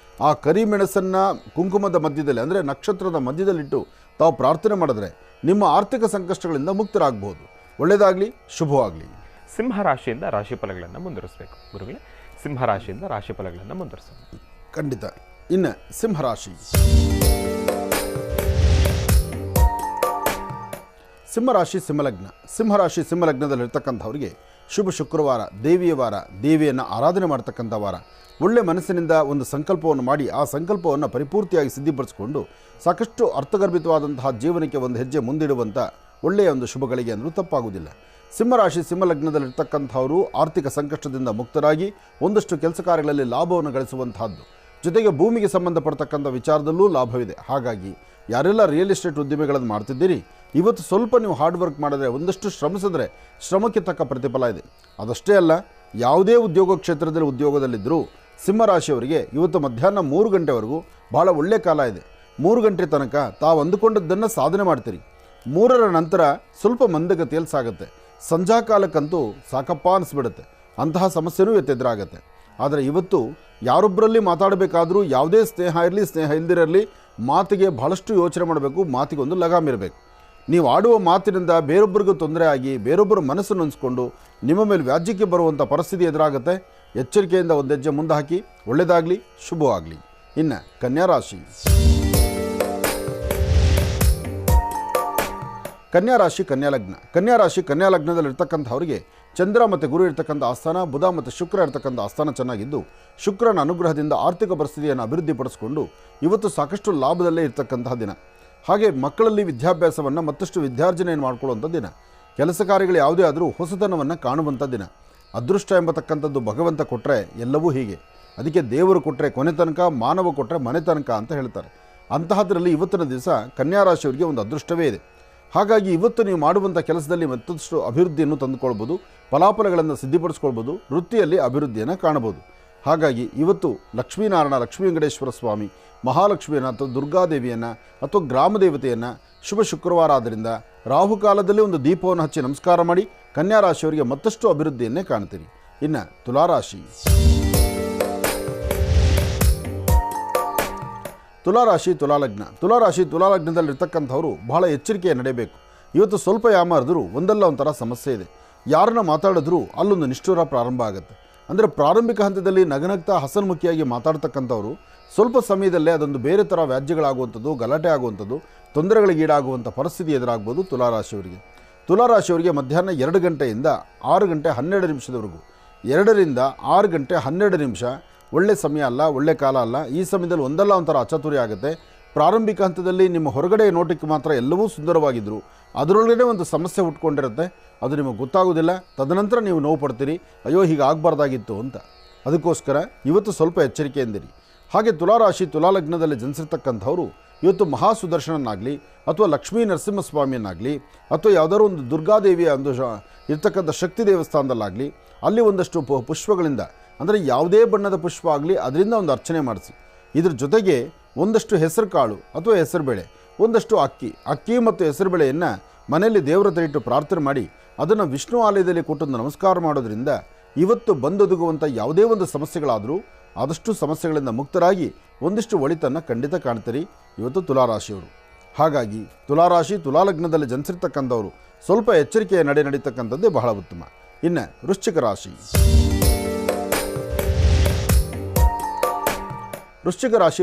ಆ ಕರಿಮೆಣಸನ್ನು ಕುಂಕುಮದ ಮಧ್ಯದಲ್ಲಿ ಅಂದರೆ ನಕ್ಷತ್ರದ ಮಧ್ಯದಲ್ಲಿಟ್ಟು ತಾವು ಪ್ರಾರ್ಥನೆ ಮಾಡಿದ್ರೆ ನಿಮ್ಮ ಆರ್ಥಿಕ ಸಂಕಷ್ಟಗಳಿಂದ ಮುಕ್ತರಾಗಬಹುದು. ಒಳ್ಳೆಯದಾಗಲಿ, ಶುಭವಾಗಲಿ. ಸಿಂಹರಾಶಿಯಿಂದ ರಾಶಿ ಫಲಗಳನ್ನು ಮುಂದುವರಿಸಬೇಕು ಗುರುಗಳೇ. ಸಿಂಹರಾಶಿಯಿಂದ ರಾಶಿ ಫಲಗಳನ್ನು ಮುಂದುವರಿಸೋಣ. ಖಂಡಿತ. ಇನ್ನು ಸಿಂಹರಾಶಿ. ಸಿಂಹರಾಶಿ, ಸಿಂಹಲಗ್ನ. ಸಿಂಹರಾಶಿ, ಸಿಂಹಲಗ್ನದಲ್ಲಿರ್ತಕ್ಕಂಥವ್ರಿಗೆ ಶುಭ ಶುಕ್ರವಾರ, ದೇವಿಯ ವಾರ, ದೇವಿಯನ್ನು ಆರಾಧನೆ ಮಾಡ್ತಕ್ಕಂಥ ವಾರ. ಒಳ್ಳೆ ಮನಸ್ಸಿನಿಂದ ಒಂದು ಸಂಕಲ್ಪವನ್ನು ಮಾಡಿ ಆ ಸಂಕಲ್ಪವನ್ನು ಪರಿಪೂರ್ತಿಯಾಗಿ ಸಿದ್ಧಿಪಡಿಸಿಕೊಂಡು ಸಾಕಷ್ಟು ಅರ್ಥಗರ್ಭಿತವಾದಂತಹ ಜೀವನಕ್ಕೆ ಒಂದು ಹೆಜ್ಜೆ ಮುಂದಿಡುವಂಥ ಒಳ್ಳೆಯ ಒಂದು ಶುಭಗಳಿಗೆ ಅಂದರೂ ತಪ್ಪಾಗುವುದಿಲ್ಲ. ಸಿಂಹರಾಶಿ, ಸಿಂಹಲಗ್ನದಲ್ಲಿರ್ತಕ್ಕಂಥವರು ಆರ್ಥಿಕ ಸಂಕಷ್ಟದಿಂದ ಮುಕ್ತರಾಗಿ ಒಂದಷ್ಟು ಕೆಲಸ ಕಾರ್ಯಗಳಲ್ಲಿ ಲಾಭವನ್ನು ಗಳಿಸುವಂತಹದ್ದು. ಜೊತೆಗೆ ಭೂಮಿಗೆ ಸಂಬಂಧಪಡ್ತಕ್ಕಂಥ ವಿಚಾರದಲ್ಲೂ ಲಾಭವಿದೆ. ಹಾಗಾಗಿ ಯಾರೆಲ್ಲ ರಿಯಲ್ ಎಸ್ಟೇಟ್ ಉದ್ಯಮಿಗಳನ್ನು ಮಾಡ್ತಿದ್ದೀರಿ, ಇವತ್ತು ಸ್ವಲ್ಪ ನೀವು ಹಾರ್ಡ್ ವರ್ಕ್ ಮಾಡಿದ್ರೆ, ಒಂದಷ್ಟು ಶ್ರಮಿಸಿದ್ರೆ ಶ್ರಮಕ್ಕೆ ತಕ್ಕ ಪ್ರತಿಫಲ ಇದೆ. ಅದಷ್ಟೇ ಅಲ್ಲ, ಯಾವುದೇ ಉದ್ಯೋಗ ಕ್ಷೇತ್ರದಲ್ಲಿ ಉದ್ಯೋಗದಲ್ಲಿದ್ದರೂ ಸಿಂಹರಾಶಿಯವರಿಗೆ ಇವತ್ತು ಮಧ್ಯಾಹ್ನ 3 ಗಂಟೆವರೆಗೂ ಭಾಳ ಒಳ್ಳೆಯ ಕಾಲ ಇದೆ. 3 ಗಂಟೆ ತನಕ ತಾವು ಅಂದುಕೊಂಡದ್ದನ್ನು ಸಾಧನೆ ಮಾಡ್ತೀರಿ. 3ರ ನಂತರ ಸ್ವಲ್ಪ ಮಂದಗತಿಯಲ್ಲಿ ಸಾಗುತ್ತೆ. ಸಂಧ್ಯಾ ಕಾಲಕ್ಕಂತೂ ಸಾಕಪ್ಪ ಅನಿಸ್ಬಿಡುತ್ತೆ. ಅಂತಹ ಸಮಸ್ಯೆನೂ ಎದುರಾಗುತ್ತೆ. ಆದರೆ ಇವತ್ತು ಯಾರೊಬ್ಬರಲ್ಲಿ ಮಾತಾಡಬೇಕಾದ್ರೂ ಯಾವುದೇ ಸ್ನೇಹ ಇರಲಿ, ಸ್ನೇಹ ಇಲ್ದಿರಲಿ, ಮಾತಿಗೆ ಬಹಳಷ್ಟು ಯೋಚನೆ ಮಾಡಬೇಕು. ಮಾತಿಗೊಂದು ಲಗಾಮಿರಬೇಕು. ನೀವು ಆಡುವ ಮಾತಿನಿಂದ ಬೇರೊಬ್ಬರಿಗೂ ತೊಂದರೆ ಆಗಿ ಬೇರೊಬ್ಬರ ಮನಸ್ಸನ್ನು ಅನಿಸ್ಕೊಂಡು ನಿಮ್ಮ ಮೇಲೆ ವ್ಯಾಜ್ಯಕ್ಕೆ ಬರುವಂಥ ಪರಿಸ್ಥಿತಿ ಎದುರಾಗುತ್ತೆ. ಎಚ್ಚರಿಕೆಯಿಂದ ಒಂದು ಹೆಜ್ಜೆ ಮುಂದೆ ಹಾಕಿ. ಒಳ್ಳೆಯದಾಗಲಿ, ಶುಭವಾಗಲಿ. ಇನ್ನು ಕನ್ಯಾರಾಶಿ. ಕನ್ಯಾರಾಶಿ, ಕನ್ಯಾಲಗ್ನ. ಕನ್ಯಾರಾಶಿ, ಕನ್ಯಾಲಗ್ನದಲ್ಲಿರ್ತಕ್ಕಂಥವ್ರಿಗೆ ಚಂದ್ರ ಮತ್ತು ಗುರು ಇರ್ತಕ್ಕಂಥ ಆಸ್ಥಾನ, ಬುಧ ಮತ್ತು ಶುಕ್ರ ಇರ್ತಕ್ಕಂಥ ಆಸ್ಥಾನ ಚೆನ್ನಾಗಿದ್ದು ಶುಕ್ರನ ಅನುಗ್ರಹದಿಂದ ಆರ್ಥಿಕ ಪರಿಸ್ಥಿತಿಯನ್ನು ಅಭಿವೃದ್ಧಿಪಡಿಸಿಕೊಂಡು ಇವತ್ತು ಸಾಕಷ್ಟು ಲಾಭದಲ್ಲೇ ಇರ್ತಕ್ಕಂತಹ ದಿನ. ಹಾಗೆ ಮಕ್ಕಳಲ್ಲಿ ವಿದ್ಯಾಭ್ಯಾಸವನ್ನು ಮತ್ತಷ್ಟು ವಿದ್ಯಾರ್ಜನೆಯನ್ನು ಮಾಡಿಕೊಳ್ಳುವಂಥ ದಿನ. ಕೆಲಸ ಕಾರ್ಯಗಳು ಯಾವುದೇ ಆದರೂ ಹೊಸತನವನ್ನು ಕಾಣುವಂಥ ದಿನ. ಅದೃಷ್ಟ ಎಂಬತಕ್ಕಂಥದ್ದು ಭಗವಂತ ಕೊಟ್ಟರೆ ಎಲ್ಲವೂ ಹೀಗೆ. ಅದಕ್ಕೆ ದೇವರು ಕೊಟ್ಟರೆ ಕೊನೆ ತನಕ, ಮಾನವ ಕೊಟ್ಟರೆ ಮನೆ ತನಕ ಅಂತ ಹೇಳ್ತಾರೆ. ಅಂತಹದ್ರಲ್ಲಿ ಇವತ್ತಿನ ದಿವಸ ಕನ್ಯಾ ರಾಶಿಯವರಿಗೆ ಒಂದು ಅದೃಷ್ಟವೇ ಇದೆ. ಹಾಗಾಗಿ ಇವತ್ತು ನೀವು ಮಾಡುವಂಥ ಕೆಲಸದಲ್ಲಿ ಮತ್ತಷ್ಟು ಅಭಿವೃದ್ಧಿಯನ್ನು ತಂದುಕೊಳ್ಬೋದು, ಫಲಾಫಲಗಳನ್ನು ಸಿದ್ಧಿಪಡಿಸ್ಕೊಳ್ಬೋದು, ವೃತ್ತಿಯಲ್ಲಿ ಅಭಿವೃದ್ಧಿಯನ್ನು ಕಾಣಬಹುದು. ಹಾಗಾಗಿ ಇವತ್ತು ಲಕ್ಷ್ಮೀನಾರಾಯಣ, ಲಕ್ಷ್ಮೀ ವೆಂಕಟೇಶ್ವರ ಸ್ವಾಮಿ, ಮಹಾಲಕ್ಷ್ಮಿಯನ್ನು ಅಥವಾ ದುರ್ಗಾದೇವಿಯನ್ನು ಅಥವಾ ಗ್ರಾಮ ದೇವತೆಯನ್ನು ಶುಭ ಶುಕ್ರವಾರ ಆದ್ದರಿಂದ ರಾಹುಕಾಲದಲ್ಲಿ ಒಂದು ದೀಪವನ್ನು ಹಚ್ಚಿ ನಮಸ್ಕಾರ ಮಾಡಿ ಕನ್ಯಾ ರಾಶಿಯವರಿಗೆ ಮತ್ತಷ್ಟು ಅಭಿವೃದ್ಧಿಯನ್ನೇ ಕಾಣ್ತೀರಿ. ಇನ್ನು ತುಲಾರಾಶಿ. ತುಲಾರಾಶಿ ತುಲಾಲಗ್ನ. ತುಲಾರಾಶಿ ತುಲಾಲಗ್ನದಲ್ಲಿರ್ತಕ್ಕಂಥವರು ಬಹಳ ಎಚ್ಚರಿಕೆ ನಡೆಯಬೇಕು. ಇವತ್ತು ಸ್ವಲ್ಪ ಯಾಮಾರಿದ್ರೂ ಒಂದಲ್ಲ ಒಂಥರ ಸಮಸ್ಯೆ ಇದೆ. ಯಾರನ್ನ ಮಾತಾಡಿದ್ರೂ ಅಲ್ಲೊಂದು ನಿಷ್ಠುರ ಪ್ರಾರಂಭ ಆಗುತ್ತೆ. ಅಂದರೆ ಪ್ರಾರಂಭಿಕ ಹಂತದಲ್ಲಿ ನಗನಗ್ತಾ ಹಸನ್ಮುಖಿಯಾಗಿ ಮಾತಾಡ್ತಕ್ಕಂಥವ್ರು ಸ್ವಲ್ಪ ಸಮಯದಲ್ಲೇ ಅದೊಂದು ಬೇರೆ ಥರ ವ್ಯಾಜ್ಯಗಳಾಗುವಂಥದ್ದು, ಗಲಾಟೆ ಆಗುವಂಥದ್ದು, ತೊಂದರೆಗಳಿಗೀಡಾಗುವಂಥ ಪರಿಸ್ಥಿತಿ ಎದುರಾಗ್ಬೋದು ತುಲಾರಾಶಿಯವರಿಗೆ. ತುಲಾರಾಶಿಯವರಿಗೆ ಮಧ್ಯಾಹ್ನ 2 ಗಂಟೆಯಿಂದ 6 ಗಂಟೆ 12 ನಿಮಿಷದವರೆಗೂ, 2 ರಿಂದ 6 ಗಂಟೆ 12 ನಿಮಿಷ ಒಳ್ಳೆ ಸಮಯ ಅಲ್ಲ, ಒಳ್ಳೆ ಕಾಲ ಅಲ್ಲ. ಈ ಸಮಯದಲ್ಲಿ ಒಂದಲ್ಲ ಒಂಥರ ಅಚಾತುರ್ಯ ಆಗುತ್ತೆ. ಪ್ರಾರಂಭಿಕ ಹಂತದಲ್ಲಿ ನಿಮ್ಮ ಹೊರಗಡೆ ನೋಟಕ್ಕೆ ಮಾತ್ರ ಎಲ್ಲವೂ ಸುಂದರವಾಗಿದ್ದರು, ಅದರೊಳಗಡೆ ಒಂದು ಸಮಸ್ಯೆ ಹುಟ್ಕೊಂಡಿರುತ್ತೆ. ಅದು ನಿಮಗೆ ಗೊತ್ತಾಗೋದಿಲ್ಲ. ತದನಂತರ ನೀವು ನೋವು ಪಡ್ತೀರಿ, ಅಯ್ಯೋ ಹೀಗೆ ಆಗಬಾರ್ದಾಗಿತ್ತು ಅಂತ. ಅದಕ್ಕೋಸ್ಕರ ಇವತ್ತು ಸ್ವಲ್ಪ ಎಚ್ಚರಿಕೆಯಿಂದಿರಿ. ಹಾಗೆ ತುಲಾರಾಶಿ ತುಲಾಲಗ್ನದಲ್ಲಿ ಜನಿಸಿರ್ತಕ್ಕಂಥವರು ಇವತ್ತು ಮಹಾಸುದರ್ಶನನ್ನಾಗಲಿ ಅಥವಾ ಲಕ್ಷ್ಮೀ ನರಸಿಂಹಸ್ವಾಮಿಯನ್ನಾಗಲಿ ಅಥವಾ ಯಾವುದಾದ್ರು ಒಂದು ದುರ್ಗಾದೇವಿಯ ಒಂದು ಇರ್ತಕ್ಕಂಥ ಶಕ್ತಿ ದೇವಸ್ಥಾನದಲ್ಲಾಗಲಿ ಅಲ್ಲಿ ಒಂದಷ್ಟು ಪುಷ್ಪಗಳಿಂದ, ಅಂದರೆ ಯಾವುದೇ ಬಣ್ಣದ ಪುಷ್ಪ ಆಗಲಿ ಅದರಿಂದ ಒಂದು ಅರ್ಚನೆ ಮಾಡಿಸಿ. ಇದ್ರ ಜೊತೆಗೆ ಒಂದಷ್ಟು ಹೆಸರು ಕಾಳು ಅಥವಾ ಹೆಸರುಬೇಳೆ, ಒಂದಷ್ಟು ಅಕ್ಕಿ ಮತ್ತು ಹೆಸರುಬೇಳೆಯನ್ನು ಮನೆಯಲ್ಲಿ ದೇವರ ಹತ್ರ ಇಟ್ಟು ಪ್ರಾರ್ಥನೆ ಮಾಡಿ ಅದನ್ನು ವಿಷ್ಣು ಆಲಯದಲ್ಲಿ ಕೊಟ್ಟು ನಮಸ್ಕಾರ ಮಾಡೋದ್ರಿಂದ ಇವತ್ತು ಬಂದೊದಗುವಂಥ ಯಾವುದೇ ಒಂದು ಸಮಸ್ಯೆಗಳಾದರೂ ಆದಷ್ಟು ಸಮಸ್ಯೆಗಳಿಂದ ಮುಕ್ತರಾಗಿ ಒಂದಿಷ್ಟು ಒಳಿತನ್ನು ಖಂಡಿತ ಕಾಣ್ತೀರಿ ಇವತ್ತು ತುಲಾರಾಶಿಯವರು. ಹಾಗಾಗಿ ತುಲಾರಾಶಿ ತುಲಾಲಗ್ನದಲ್ಲಿ ಜನಿಸಿರ್ತಕ್ಕಂಥವರು ಸ್ವಲ್ಪ ಎಚ್ಚರಿಕೆಯ ನಡೀತಕ್ಕಂಥದ್ದೇ ಬಹಳ ಉತ್ತಮ. ಇನ್ನು ವೃಶ್ಚಿಕ ರಾಶಿ. ವೃಶ್ಚಿಕ ರಾಶಿ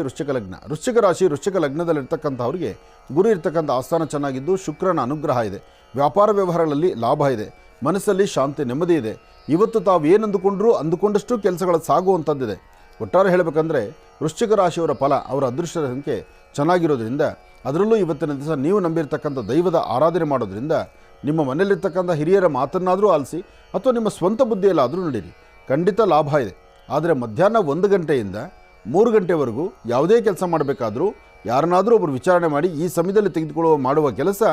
ವೃಶ್ಚಿಕ ಲಗ್ನದಲ್ಲಿರ್ತಕ್ಕಂಥವ್ರಿಗೆ ಗುರು ಇರ್ತಕ್ಕಂಥ ಆಸ್ಥಾನ ಚೆನ್ನಾಗಿದ್ದು ಶುಕ್ರನ ಅನುಗ್ರಹ ಇದೆ. ವ್ಯಾಪಾರ ವ್ಯವಹಾರಗಳಲ್ಲಿ ಲಾಭ ಇದೆ. ಮನಸ್ಸಲ್ಲಿ ಶಾಂತಿ, ನೆಮ್ಮದಿ ಇದೆ. ಇವತ್ತು ತಾವು ಏನು ಅಂದುಕೊಂಡಷ್ಟು ಕೆಲಸಗಳ ಸಾಗುವಂಥದ್ದಿದೆ. ಒಟ್ಟಾರೆ ಹೇಳಬೇಕಂದ್ರೆ ವೃಶ್ಚಿಕ ರಾಶಿಯವರ ಫಲ, ಅವರ ಅದೃಷ್ಟ ಸಂಖ್ಯೆ ಚೆನ್ನಾಗಿರೋದ್ರಿಂದ, ಅದರಲ್ಲೂ ಇವತ್ತಿನ ದಿವಸ ನೀವು ನಂಬಿರ್ತಕ್ಕಂಥ ದೈವದ ಆರಾಧನೆ ಮಾಡೋದ್ರಿಂದ ನಿಮ್ಮ ಮನೆಯಲ್ಲಿರ್ತಕ್ಕಂಥ ಹಿರಿಯರ ಮಾತನ್ನಾದರೂ ಆಲಿಸಿ ಅಥವಾ ನಿಮ್ಮ ಸ್ವಂತ ಬುದ್ಧಿಯಲ್ಲಾದರೂ ನಡೀರಿ, ಖಂಡಿತ ಲಾಭ ಇದೆ. ಆದರೆ ಮಧ್ಯಾಹ್ನ 1 ಗಂಟೆಯಿಂದ 3 ಗಂಟೆವರೆಗೂ ಯಾವುದೇ ಕೆಲಸ ಮಾಡಬೇಕಾದ್ರೂ ಯಾರನ್ನಾದರೂ ಒಬ್ಬರು ವಿಚಾರಣೆ ಮಾಡಿ ಈ ಸಮಯದಲ್ಲಿ ಮಾಡುವ ಕೆಲಸ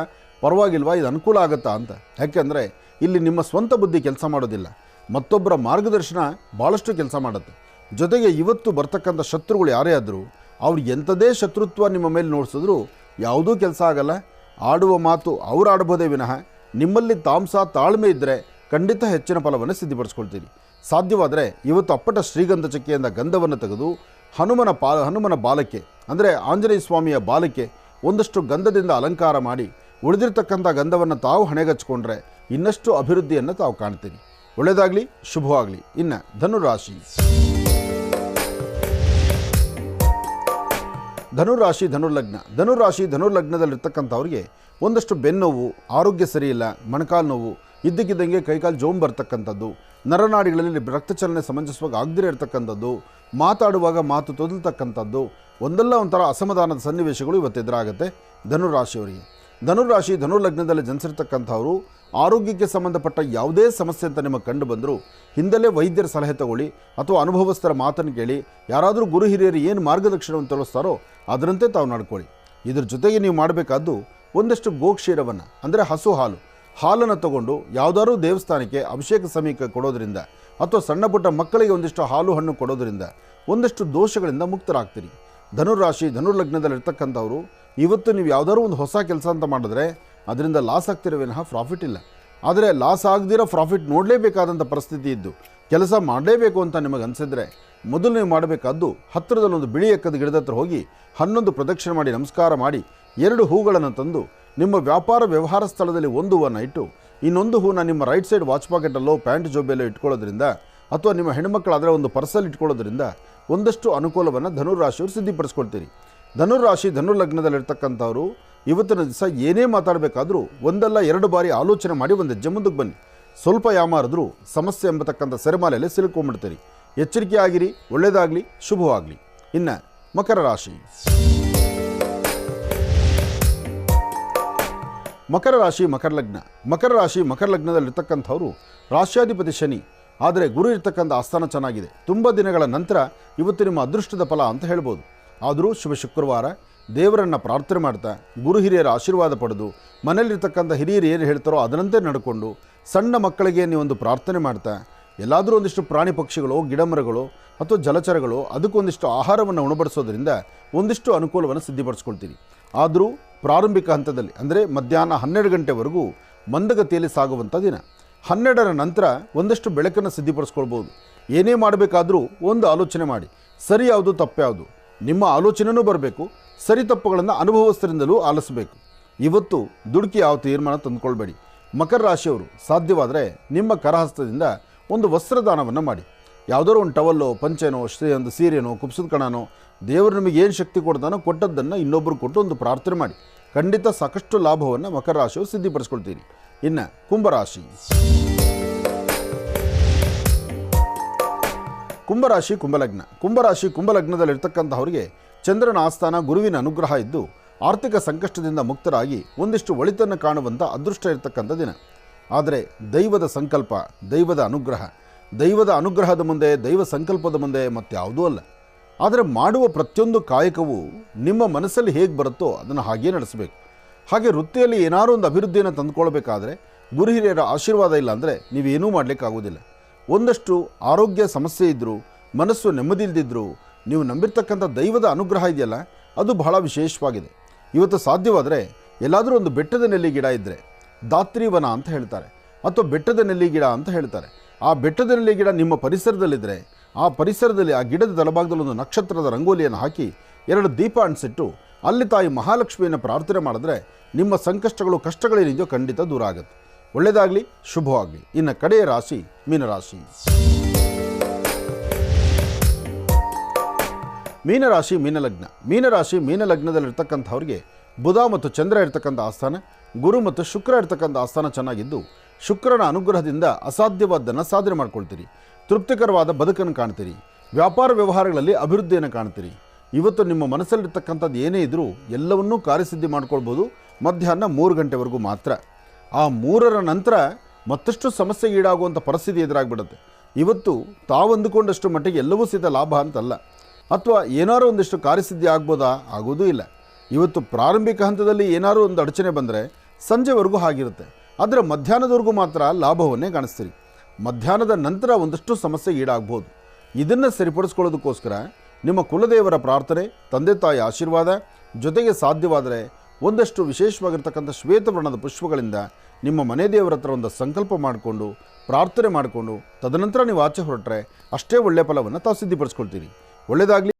ಪರವಾಗಿಲ್ವಾ, ಇದು ಅನುಕೂಲ ಆಗುತ್ತಾ ಅಂತ. ಯಾಕೆಂದರೆ ಇಲ್ಲಿ ನಿಮ್ಮ ಸ್ವಂತ ಬುದ್ಧಿ ಕೆಲಸ ಮಾಡೋದಿಲ್ಲ, ಮತ್ತೊಬ್ಬರ ಮಾರ್ಗದರ್ಶನ ಭಾಳಷ್ಟು ಕೆಲಸ ಮಾಡುತ್ತೆ. ಜೊತೆಗೆ ಇವತ್ತು ಬರ್ತಕ್ಕಂಥ ಶತ್ರುಗಳು ಯಾರೇ ಆದರೂ ಅವ್ರು ಎಂಥದೇ ಶತ್ರುತ್ವ ನಿಮ್ಮ ಮೇಲೆ ನೋಡಿಸಿದ್ರು ಯಾವುದೂ ಕೆಲಸ ಆಗಲ್ಲ. ಆಡುವ ಮಾತು ಅವ್ರು ಆಡ್ಬೋದೇ ವಿನಃ ನಿಮ್ಮಲ್ಲಿ ತಾಳ್ಮೆ ಇದ್ದರೆ ಖಂಡಿತ ಹೆಚ್ಚಿನ ಫಲವನ್ನು ಸಿದ್ಧಿಪಡಿಸ್ಕೊಳ್ತೀರಿ. ಸಾಧ್ಯವಾದರೆ ಇವತ್ತು ಅಪ್ಪಟ ಶ್ರೀಗಂಧ ಚಕ್ಕೆಯಿಂದ ಗಂಧವನ್ನು ತೆಗೆದು ಹನುಮನ ಬಾಲಕ್ಕೆ, ಅಂದರೆ ಆಂಜನೇಯ ಸ್ವಾಮಿಯ ಬಾಲಕ್ಕೆ ಒಂದಷ್ಟು ಗಂಧದಿಂದ ಅಲಂಕಾರ ಮಾಡಿ ಉಳಿದಿರ್ತಕ್ಕಂಥ ಗಂಧವನ್ನು ತಾವು ಹಣೆಗಚ್ಕೊಂಡ್ರೆ ಇನ್ನಷ್ಟು ಅಭಿವೃದ್ಧಿಯನ್ನು ತಾವು ಕಾಣ್ತೀರಿ. ಒಳ್ಳೆಯದಾಗಲಿ, ಶುಭವಾಗಲಿ. ಇನ್ನು ಧನುರಾಶಿ. ಧನುರ್ಲಗ್ನದಲ್ಲಿರ್ತಕ್ಕಂಥವ್ರಿಗೆ ಒಂದಷ್ಟು ಬೆನ್ನೋವು, ಆರೋಗ್ಯ ಸರಿಯಿಲ್ಲ, ಮೊಣಕಾಲು ನೋವು, ಇದ್ದಕ್ಕಿದ್ದಂಗೆ ಕೈಕಾಲು ಜೋಮ್ ಬರ್ತಕ್ಕಂಥದ್ದು, ನರನಾಡಿಗಳಲ್ಲಿ ರಕ್ತ ಚಲನೆ ಸಮಂಜಸವಾಗಿ ಆಗದಿರೇ ಇರತಕ್ಕಂಥದ್ದು, ಮಾತಾಡುವಾಗ ಮಾತು ತೊದಲ್ತಕ್ಕಂಥದ್ದು, ಒಂದಲ್ಲ ಒಂಥರ ಅಸಮಾಧಾನದ ಸನ್ನಿವೇಶಗಳು ಇವತ್ತು ಎದುರಾಗುತ್ತೆ ಧನುರಾಶಿಯವರಿಗೆ. ಧನುರ್ಲಗ್ನದಲ್ಲಿ ಜನಿಸಿರ್ತಕ್ಕಂಥವರು ಆರೋಗ್ಯಕ್ಕೆ ಸಂಬಂಧಪಟ್ಟ ಯಾವುದೇ ಸಮಸ್ಯೆ ಅಂತ ನಿಮಗೆ ಕಂಡು ಬಂದರೂ ಹಿಂದಲೇ ವೈದ್ಯರ ಸಲಹೆ ತಗೊಳ್ಳಿ ಅಥವಾ ಅನುಭವಸ್ಥರ ಮಾತನ್ನು ಕೇಳಿ, ಯಾರಾದರೂ ಗುರು ಹಿರಿಯರು ಏನು ಮಾರ್ಗದರ್ಶನವನ್ನು ತೋರಿಸ್ತಾರೋ ಅದರಂತೆ ತಾವು ನಡ್ಕೊಳ್ಳಿ. ಇದ್ರ ಜೊತೆಗೆ ನೀವು ಮಾಡಬೇಕಾದ್ದು ಒಂದಷ್ಟು ಗೋಕ್ಷೀರವನ್ನು, ಅಂದರೆ ಹಸು ಹಾಲನ್ನು ತಗೊಂಡು ಯಾವುದಾದ್ರೂ ದೇವಸ್ಥಾನಕ್ಕೆ ಅಭಿಷೇಕ ಸಮಯಕ್ಕೆ ಕೊಡೋದ್ರಿಂದ ಅಥವಾ ಸಣ್ಣ ಪುಟ್ಟ ಮಕ್ಕಳಿಗೆ ಒಂದಿಷ್ಟು ಹಾಲು ಹಣ್ಣು ಕೊಡೋದ್ರಿಂದ ಒಂದಷ್ಟು ದೋಷಗಳಿಂದ ಮುಕ್ತರಾಗ್ತೀರಿ. ಧನುರ್ಲಗ್ನದಲ್ಲಿರ್ತಕ್ಕಂಥವ್ರು ಇವತ್ತು ನೀವು ಯಾವುದಾದ್ರೂ ಒಂದು ಹೊಸ ಕೆಲಸ ಅಂತ ಮಾಡಿದ್ರೆ ಅದರಿಂದ ಲಾಸ್ ಆಗ್ತಿರೋ ವಿನಃ ಪ್ರಾಫಿಟ್ ಇಲ್ಲ. ಆದರೆ ಲಾಸ್ ಆಗದಿರೋ ಪ್ರಾಫಿಟ್ ನೋಡಲೇಬೇಕಾದಂಥ ಪರಿಸ್ಥಿತಿ ಇದ್ದು ಕೆಲಸ ಮಾಡಲೇಬೇಕು ಅಂತ ನಿಮಗೆ ಅನಿಸಿದ್ರೆ ಮೊದಲು ನೀವು ಮಾಡಬೇಕಾದ್ದು ಹತ್ತಿರದಲ್ಲೊಂದು ಬಿಳಿ ಎಕ್ಕದ ಗಿಡದ ಹತ್ರ ಹೋಗಿ 11 ಪ್ರದಕ್ಷಿಣೆ ಮಾಡಿ ನಮಸ್ಕಾರ ಮಾಡಿ 2 ಹೂಗಳನ್ನು ತಂದು ನಿಮ್ಮ ವ್ಯಾಪಾರ ವ್ಯವಹಾರ ಸ್ಥಳದಲ್ಲಿ ಒಂದು ಹೂವನ್ನು ಇಟ್ಟು ಇನ್ನೊಂದು ಹೂವನ್ನು ನಿಮ್ಮ ರೈಟ್ ಸೈಡ್ ವಾಚ್ ಪಾಕೆಟಲ್ಲೋ ಪ್ಯಾಂಟ್ ಜೋಬೆಲ್ಲೋ ಇಟ್ಕೊಳ್ಳೋದ್ರಿಂದ ಅಥವಾ ನಿಮ್ಮ ಹೆಣ್ಣುಮಕ್ಕಳಾದರೆ ಒಂದು ಪರ್ಸಲ್ಲಿ ಇಟ್ಕೊಳ್ಳೋದ್ರಿಂದ ಒಂದಷ್ಟು ಅನುಕೂಲವನ್ನು ಧನುರಾಶಿಯವರು ಸಿದ್ಧಿಪಡಿಸ್ಕೊಳ್ತೀರಿ. ಧನುರ್ಲಗ್ನದಲ್ಲಿರ್ತಕ್ಕಂಥವ್ರು ಇವತ್ತಿನ ದಿವಸ ಏನೇ ಮಾತಾಡಬೇಕಾದ್ರೂ ಒಂದಲ್ಲ 2 ಬಾರಿ ಆಲೋಚನೆ ಮಾಡಿ ಒಂದು ಹೆಜ್ಜೆ ಮುಂದಕ್ಕೆ ಬನ್ನಿ. ಸ್ವಲ್ಪ ಯಾಮಾರಿದ್ರೂ ಸಮಸ್ಯೆ ಎಂಬತಕ್ಕಂಥ ಸೆರೆಮಾಲೆಯಲ್ಲಿ ಸಿಲುಕೊಂಡ್ಬಿಡ್ತೀರಿ. ಎಚ್ಚರಿಕೆ ಆಗಿರಿ. ಒಳ್ಳೆಯದಾಗಲಿ, ಶುಭವಾಗಲಿ. ಇನ್ನು ಮಕರ ರಾಶಿ. ಮಕರ ಲಗ್ನದಲ್ಲಿರ್ತಕ್ಕಂಥವ್ರು ರಾಶ್ಯಾಧಿಪತಿ ಶನಿ ಆದರೆ ಗುರು ಇರ್ತಕ್ಕಂಥ ಆಸ್ಥಾನ ಚೆನ್ನಾಗಿದೆ. ತುಂಬ ದಿನಗಳ ನಂತರ ಇವತ್ತು ನಿಮ್ಮ ಅದೃಷ್ಟದ ಫಲ ಅಂತ ಹೇಳ್ಬೋದು. ಆದರೂ ಶುಭ ಶುಕ್ರವಾರ ದೇವರನ್ನು ಪ್ರಾರ್ಥನೆ ಮಾಡ್ತಾ ಗುರು ಹಿರಿಯರ ಆಶೀರ್ವಾದ ಪಡೆದು ಮನೇಲಿರ್ತಕ್ಕಂಥ ಹಿರಿಯರು ಏನು ಹೇಳ್ತಾರೋ ಅದರಂತೆ ನಡ್ಕೊಂಡು ಸಣ್ಣ ಮಕ್ಕಳಿಗೆ ನೀವೊಂದು ಪ್ರಾರ್ಥನೆ ಮಾಡ್ತಾ ಎಲ್ಲಾದರೂ ಒಂದಿಷ್ಟು ಪ್ರಾಣಿ ಪಕ್ಷಿಗಳು, ಗಿಡಮರಗಳು ಅಥವಾ ಜಲಚರಗಳು ಅದಕ್ಕೊಂದಿಷ್ಟು ಆಹಾರವನ್ನು ಉಣಬಡಿಸೋದ್ರಿಂದ ಒಂದಿಷ್ಟು ಅನುಕೂಲವನ್ನು ಸಿದ್ಧಿಪಡಿಸ್ಕೊಳ್ತೀರಿ. ಆದರೂ ಪ್ರಾರಂಭಿಕ ಹಂತದಲ್ಲಿ ಅಂದರೆ ಮಧ್ಯಾಹ್ನ 12 ಗಂಟೆವರೆಗೂ ಮಂದಗತಿಯಲ್ಲಿ ಸಾಗುವಂಥ ದಿನ. 12ರ ನಂತರ ಒಂದಷ್ಟು ಬೆಳಕನ್ನು ಸಿದ್ಧಿಪಡಿಸ್ಕೊಳ್ಬೋದು. ಏನೇ ಮಾಡಬೇಕಾದರೂ ಒಂದು ಆಲೋಚನೆ ಮಾಡಿ, ಸರಿ ಯಾವುದು ತಪ್ಪು ಯಾವುದು, ನಿಮ್ಮ ಆಲೋಚನೆಯೂ ಬರಬೇಕು, ಸರಿ ತಪ್ಪುಗಳನ್ನು ಅನುಭವಸ್ಥರಿಂದಲೂ ಆಲಿಸಬೇಕು. ಇವತ್ತು ದುಡುಕಿ ಯಾವ ತೀರ್ಮಾನ ತಂದುಕೊಳ್ಬೇಡಿ. ಮಕರ ರಾಶಿಯವರು ಸಾಧ್ಯವಾದರೆ ನಿಮ್ಮ ಕರಹಸ್ತದಿಂದ ಒಂದು ವಸ್ತ್ರದಾನವನ್ನು ಮಾಡಿ. ಯಾವುದಾದ್ರು ಒಂದು ಟವಲ್ಲೋ, ಪಂಚೆನೋ, ಒಂದು ಸೀರೆನೋ, ಕುಪ್ಸದ ಕಣನೋ, ದೇವರು ನಿಮಗೆ ಏನು ಶಕ್ತಿ ಕೊಡ್ತಾನೋ ಕೊಟ್ಟದ್ದನ್ನು ಇನ್ನೊಬ್ಬರು ಕೊಟ್ಟು ಒಂದು ಪ್ರಾರ್ಥನೆ ಮಾಡಿ. ಖಂಡಿತ ಸಾಕಷ್ಟು ಲಾಭವನ್ನು ಮಕರ ರಾಶಿಯವರು ಸಿದ್ಧಿಪಡಿಸ್ಕೊಳ್ತೀರಿ. ಇನ್ನು ಕುಂಭರಾಶಿ. ಕುಂಭರಾಶಿ ಕುಂಭಲಗ್ನ. ಕುಂಭರಾಶಿ ಕುಂಭಲಗ್ನದಲ್ಲಿರ್ತಕ್ಕಂಥವ್ರಿಗೆ ಚಂದ್ರನ ಆಸ್ಥಾನ ಗುರುವಿನ ಅನುಗ್ರಹ ಇದ್ದು ಆರ್ಥಿಕ ಸಂಕಷ್ಟದಿಂದ ಮುಕ್ತರಾಗಿ ಒಂದಿಷ್ಟು ಒಳಿತನ್ನು ಕಾಣುವಂಥ ಅದೃಷ್ಟ ಇರತಕ್ಕಂಥ ದಿನ. ಆದರೆ ದೈವದ ಸಂಕಲ್ಪ, ದೈವದ ಅನುಗ್ರಹದ ಮುಂದೆ, ದೈವ ಸಂಕಲ್ಪದ ಮುಂದೆ ಮತ್ಯಾವುದೂ ಅಲ್ಲ. ಆದರೆ ಮಾಡುವ ಪ್ರತಿಯೊಂದು ಕಾಯಕವೂ ನಿಮ್ಮ ಮನಸ್ಸಲ್ಲಿ ಹೇಗೆ ಬರುತ್ತೋ ಅದನ್ನು ಹಾಗೇ ನಡೆಸಬೇಕು. ಹಾಗೆ ವೃತ್ತಿಯಲ್ಲಿ ಏನಾದರೂ ಒಂದು ಅಭಿವೃದ್ಧಿಯನ್ನು ತಂದುಕೊಳ್ಬೇಕಾದ್ರೆ ಗುರು ಹಿರಿಯರ ಆಶೀರ್ವಾದ ಇಲ್ಲ ಅಂದರೆ ನೀವೇನೂ ಮಾಡಲಿಕ್ಕಾಗೋದಿಲ್ಲ. ಒಂದಷ್ಟು ಆರೋಗ್ಯ ಸಮಸ್ಯೆ ಇದ್ದರೂ, ಮನಸ್ಸು ನೆಮ್ಮದಿ ಇಲ್ದಿದ್ದರೂ ನೀವು ನಂಬಿರ್ತಕ್ಕಂಥ ದೈವದ ಅನುಗ್ರಹ ಇದೆಯಲ್ಲ ಅದು ಬಹಳ ವಿಶೇಷವಾಗಿದೆ. ಇವತ್ತು ಸಾಧ್ಯವಾದರೆ ಎಲ್ಲಾದರೂ ಒಂದು ಬೆಟ್ಟದ ನೆಲ್ಲಿ ಗಿಡ ಇದ್ದರೆ ದಾತ್ರಿವನ ಅಂತ ಹೇಳ್ತಾರೆ, ಅಥವಾ ಬೆಟ್ಟದ ನೆಲ್ಲಿ ಗಿಡ ಅಂತ ಹೇಳ್ತಾರೆ. ಆ ಬೆಟ್ಟದ ನೆಲ್ಲಿ ಗಿಡ ನಿಮ್ಮ ಪರಿಸರದಲ್ಲಿದ್ದರೆ ಆ ಪರಿಸರದಲ್ಲಿ ಆ ಗಿಡದ ತಳಭಾಗದಲ್ಲಿ ಒಂದು ನಕ್ಷತ್ರದ ರಂಗೋಲಿಯನ್ನು ಹಾಕಿ 2 ದೀಪ ಅಂಟಿಸಿಟ್ಟು ಅಲ್ಲಿ ತಾಯಿ ಮಹಾಲಕ್ಷ್ಮಿಯನ್ನು ಪ್ರಾರ್ಥನೆ ಮಾಡಿದ್ರೆ ನಿಮ್ಮ ಸಂಕಷ್ಟಗಳು, ಕಷ್ಟಗಳೇನಿದೆಯೋ ಖಂಡಿತ ದೂರ ಆಗುತ್ತೆ. ಒಳ್ಳೆಯದಾಗಲಿ, ಶುಭವಾಗಲಿ. ಇನ್ನು ಕಡೆಯ ರಾಶಿ ಮೀನರಾಶಿ. ಮೀನರಾಶಿ ಮೀನಲಗ್ನ. ಮೀನಲಗ್ನದಲ್ಲಿರ್ತಕ್ಕಂಥವ್ರಿಗೆ ಬುಧ ಮತ್ತು ಚಂದ್ರ ಇರ್ತಕ್ಕಂಥ ಆಸ್ಥಾನ, ಗುರು ಮತ್ತು ಶುಕ್ರ ಇರ್ತಕ್ಕಂಥ ಆಸ್ಥಾನ ಚೆನ್ನಾಗಿದ್ದು ಶುಕ್ರನ ಅನುಗ್ರಹದಿಂದ ಅಸಾಧ್ಯವಾದ್ದನ್ನು ಸಾಧನೆ ಮಾಡ್ಕೊಳ್ತೀರಿ. ತೃಪ್ತಿಕರವಾದ ಬದುಕನ್ನು ಕಾಣ್ತೀರಿ. ವ್ಯಾಪಾರ ವ್ಯವಹಾರಗಳಲ್ಲಿ ಅಭಿವೃದ್ಧಿಯನ್ನು ಕಾಣ್ತೀರಿ. ಇವತ್ತು ನಿಮ್ಮ ಮನಸ್ಸಲ್ಲಿರ್ತಕ್ಕಂಥದ್ದು ಏನೇ ಇದ್ದರೂ ಎಲ್ಲವನ್ನೂ ಕಾರ್ಯಸಿದ್ಧಿ ಮಾಡ್ಕೊಳ್ಬೋದು. ಮಧ್ಯಾಹ್ನ 3 ಗಂಟೆವರೆಗೂ ಮಾತ್ರ. ಆ 3ರ ನಂತರ ಮತ್ತಷ್ಟು ಸಮಸ್ಯೆಗೆ ಈಡಾಗುವಂಥ ಪರಿಸ್ಥಿತಿ ಎದುರಾಗ್ಬಿಡುತ್ತೆ. ಇವತ್ತು ತಾವು ಅಂದುಕೊಂಡಷ್ಟು ಮಟ್ಟಿಗೆ ಎಲ್ಲವೂ ಸಹಿತ ಲಾಭ ಅಂತಲ್ಲ, ಅಥವಾ ಏನಾದರೂ ಒಂದಿಷ್ಟು ಕಾರ್ಯಸಿದ್ಧಿ ಆಗ್ಬೋದಾ? ಆಗೋದೂ ಇಲ್ಲ. ಇವತ್ತು ಪ್ರಾರಂಭಿಕ ಹಂತದಲ್ಲಿ ಏನಾದರೂ ಒಂದು ಅಡಚಣೆ ಬಂದರೆ ಸಂಜೆವರೆಗೂ ಆಗಿರುತ್ತೆ. ಆದರೆ ಮಧ್ಯಾಹ್ನದವರೆಗೂ ಮಾತ್ರ ಲಾಭವನ್ನೇ ಕಾಣಿಸ್ತೀರಿ. ಮಧ್ಯಾಹ್ನದ ನಂತರ ಒಂದಷ್ಟು ಸಮಸ್ಯೆಗೆ ಈಡಾಗ್ಬೋದು. ಇದನ್ನು ಸರಿಪಡಿಸ್ಕೊಳ್ಳೋದಕ್ಕೋಸ್ಕರ ನಿಮ್ಮ ಕುಲದೇವರ ಪ್ರಾರ್ಥನೆ, ತಂದೆ ತಾಯಿ ಆಶೀರ್ವಾದ, ಜೊತೆಗೆ ಸಾಧ್ಯವಾದರೆ ಒಂದಷ್ಟು ವಿಶೇಷವಾಗಿರ್ತಕ್ಕಂಥ ಶ್ವೇತವರ್ಣದ ಪುಷ್ಪಗಳಿಂದ ನಿಮ್ಮ ಮನೆ ದೇವರ ಹತ್ರ ಒಂದು ಸಂಕಲ್ಪ ಮಾಡಿಕೊಂಡು ಪ್ರಾರ್ಥನೆ ಮಾಡಿಕೊಂಡು ತದನಂತರ ನೀವು ಆಚೆ ಹೊರಟ್ರೆ ಅಷ್ಟೇ ಒಳ್ಳೆಯ ಫಲವನ್ನು ತಾವು ಸಿದ್ಧಿಪಡಿಸ್ಕೊಳ್ತೀರಿ. ಒಳ್ಳೆಯದಾಗಲಿ.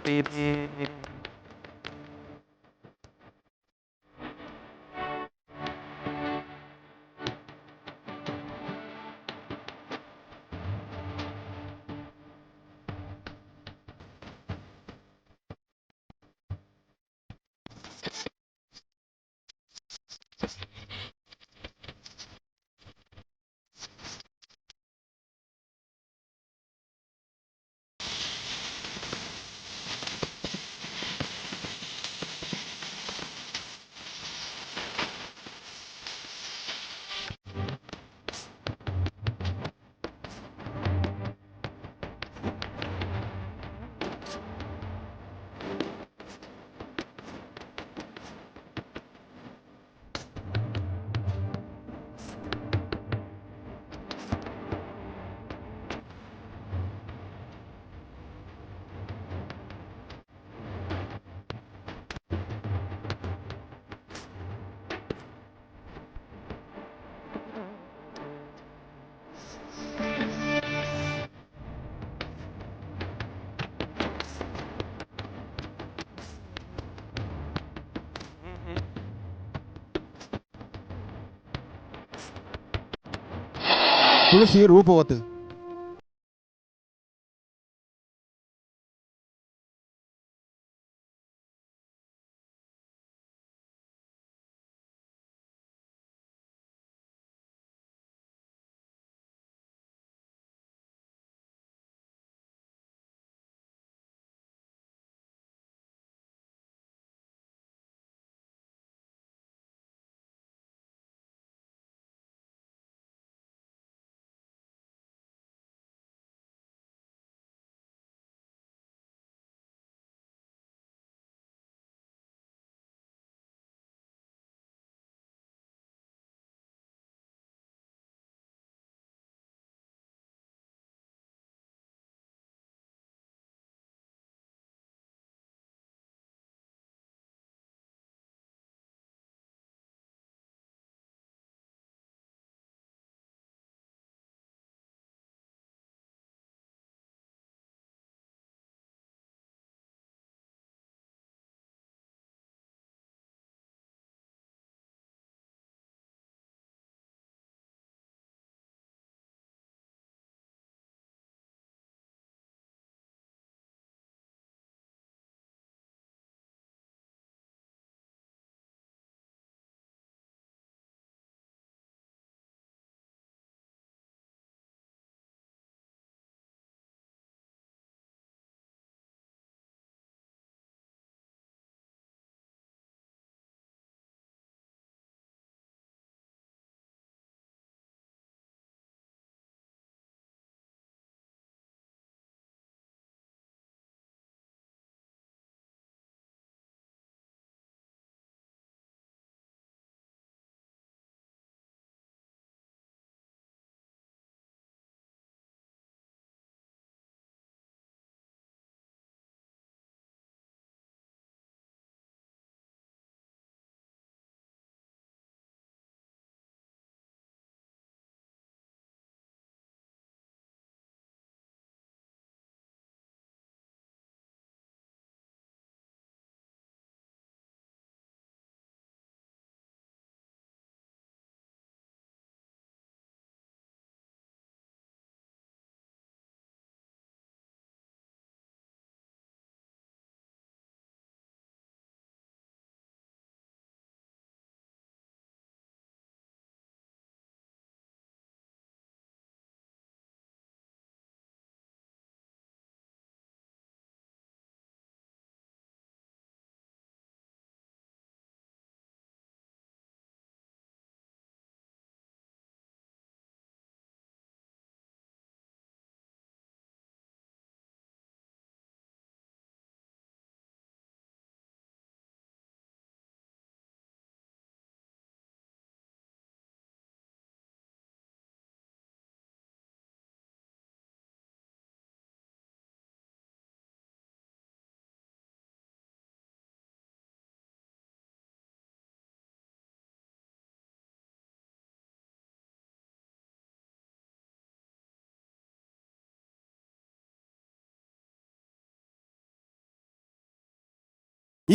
ಪ್ರೀತಿ. ತುಳಸಿ ರೂಪವತ್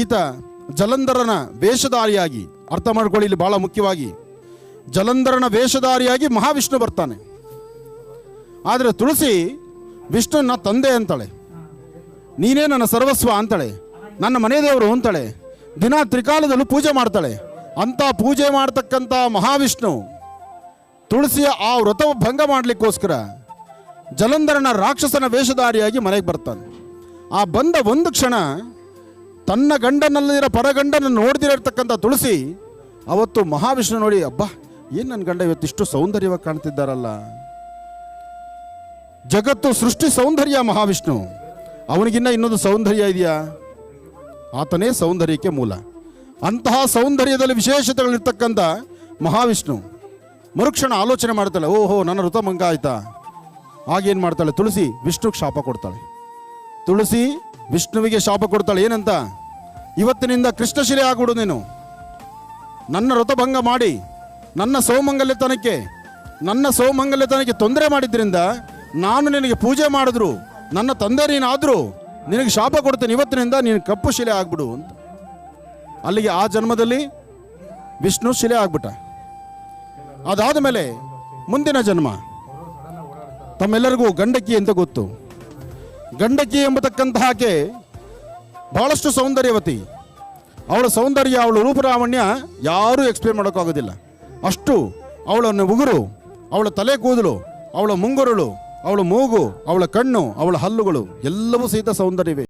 ಈತ ಜಲಂಧರನ ವೇಷಧಾರಿಯಾಗಿ, ಅರ್ಥ ಮಾಡ್ಕೊಳ್ಳಿ ಇಲ್ಲಿ ಬಹಳ ಮುಖ್ಯವಾಗಿ, ಜಲಂಧರನ ವೇಷಧಾರಿಯಾಗಿ ಮಹಾವಿಷ್ಣು ಬರ್ತಾನೆ. ಆದರೆ ತುಳಸಿ ವಿಷ್ಣುನ ತಂದೆ ಅಂತಾಳೆ, ನೀನೇ ನನ್ನ ಸರ್ವಸ್ವ ಅಂತಾಳೆ, ನನ್ನ ಮನೆ ದೇವರು ಅಂತಾಳೆ, ದಿನ ತ್ರಿಕಾಲದಲ್ಲೂ ಪೂಜೆ ಮಾಡ್ತಾಳೆ. ಅಂಥ ಪೂಜೆ ಮಾಡ್ತಕ್ಕಂಥ ಮಹಾವಿಷ್ಣು ತುಳಸಿಯ ಆ ವ್ರತವ ಭಂಗ ಮಾಡಲಿಕ್ಕೋಸ್ಕರ ಜಲಂಧರನ ರಾಕ್ಷಸನ ವೇಷಧಾರಿಯಾಗಿ ಮನೆಗೆ ಬರ್ತಾನೆ. ಆ ಬಂದ ಒಂದು ಕ್ಷಣ ತನ್ನ ಗಂಡನಲ್ಲಿರೋ ಪರಗಂಡನ ನೋಡ್ದಿರತಕ್ಕಂಥ ತುಳಸಿ ಅವತ್ತು ಮಹಾವಿಷ್ಣು ನೋಡಿ, ಅಬ್ಬಾ ಏನು ನನ್ನ ಗಂಡ ಇವತ್ತಿಷ್ಟು ಸೌಂದರ್ಯವಾಗಿ ಕಾಣ್ತಿದ್ದಾರಲ್ಲ. ಜಗತ್ತು ಸೃಷ್ಟಿ ಸೌಂದರ್ಯ ಮಹಾವಿಷ್ಣು, ಅವನಿಗಿನ್ನ ಇನ್ನೊಂದು ಸೌಂದರ್ಯ ಇದೆಯಾ? ಆತನೇ ಸೌಂದರ್ಯಕ್ಕೆ ಮೂಲ. ಅಂತಹ ಸೌಂದರ್ಯದಲ್ಲಿ ವಿಶೇಷತೆಗಳಿರ್ತಕ್ಕಂಥ ಮಹಾವಿಷ್ಣು ಮರುಕ್ಷಣ ಆಲೋಚನೆ ಮಾಡ್ತಾಳೆ, ಓಹೋ ನನ್ನ ಋತಭಂಗ ಆಯ್ತಾ. ಆಗೇನು ಮಾಡ್ತಾಳೆ, ತುಳಸಿ ವಿಷ್ಣುಗೆ ಶಾಪ ಕೊಡ್ತಾಳೆ. ತುಳಸಿ ವಿಷ್ಣುವಿಗೆ ಶಾಪ ಕೊಡ್ತಾಳೆ, ಏನಂತ, ಇವತ್ತಿನಿಂದ ಕೃಷ್ಣಶಿಲೆ ಆಗ್ಬಿಡು ನೀನು. ನನ್ನ ಋತಭಂಗ ಮಾಡಿ ನನ್ನ ಸೌಮಂಗಲ್ಯತನಕ್ಕೆ ತೊಂದರೆ ಮಾಡಿದ್ರಿಂದ ನಾನು ನಿನಗೆ ಪೂಜೆ ಮಾಡಿದ್ರು, ನನ್ನ ತಂದೆ ನೀನಾದರೂ ನಿನಗೆ ಶಾಪ ಕೊಡ್ತೇನೆ, ಇವತ್ತಿನಿಂದ ನೀನು ಕಪ್ಪು ಶಿಲೆ ಆಗ್ಬಿಡು ಅಂತ. ಅಲ್ಲಿಗೆ ಆ ಜನ್ಮದಲ್ಲಿ ವಿಷ್ಣು ಶಿಲೆ ಆಗ್ಬಿಟ್ಟ. ಅದಾದ ಮೇಲೆ ಮುಂದಿನ ಜನ್ಮ ತಮ್ಮೆಲ್ಲರಿಗೂ ಗಂಡಕಿ ಅಂತ ಗೊತ್ತು. ಗಂಡಕಿ ಎಂಬತಕ್ಕಂತಹ ಆಕೆ ಬಹಳಷ್ಟು ಸೌಂದರ್ಯವತಿ. ಅವಳ ಸೌಂದರ್ಯ, ಅವಳ ರೂಪರಾವಣ್ಯ ಯಾರೂ ಎಕ್ಸ್ಪ್ಲೇನ್ ಮಾಡೋಕ್ಕಾಗೋದಿಲ್ಲ. ಅಷ್ಟು ಅವಳ ಉಗುರು, ಅವಳ ತಲೆ ಕೂದಲು, ಅವಳ ಮುಂಗುರುಳು, ಅವಳ ಮೂಗು, ಅವಳ ಕಣ್ಣು, ಅವಳ ಹಲ್ಲುಗಳು ಎಲ್ಲವೂ ಸಹಿತ ಸೌಂದರ್ಯವೇ.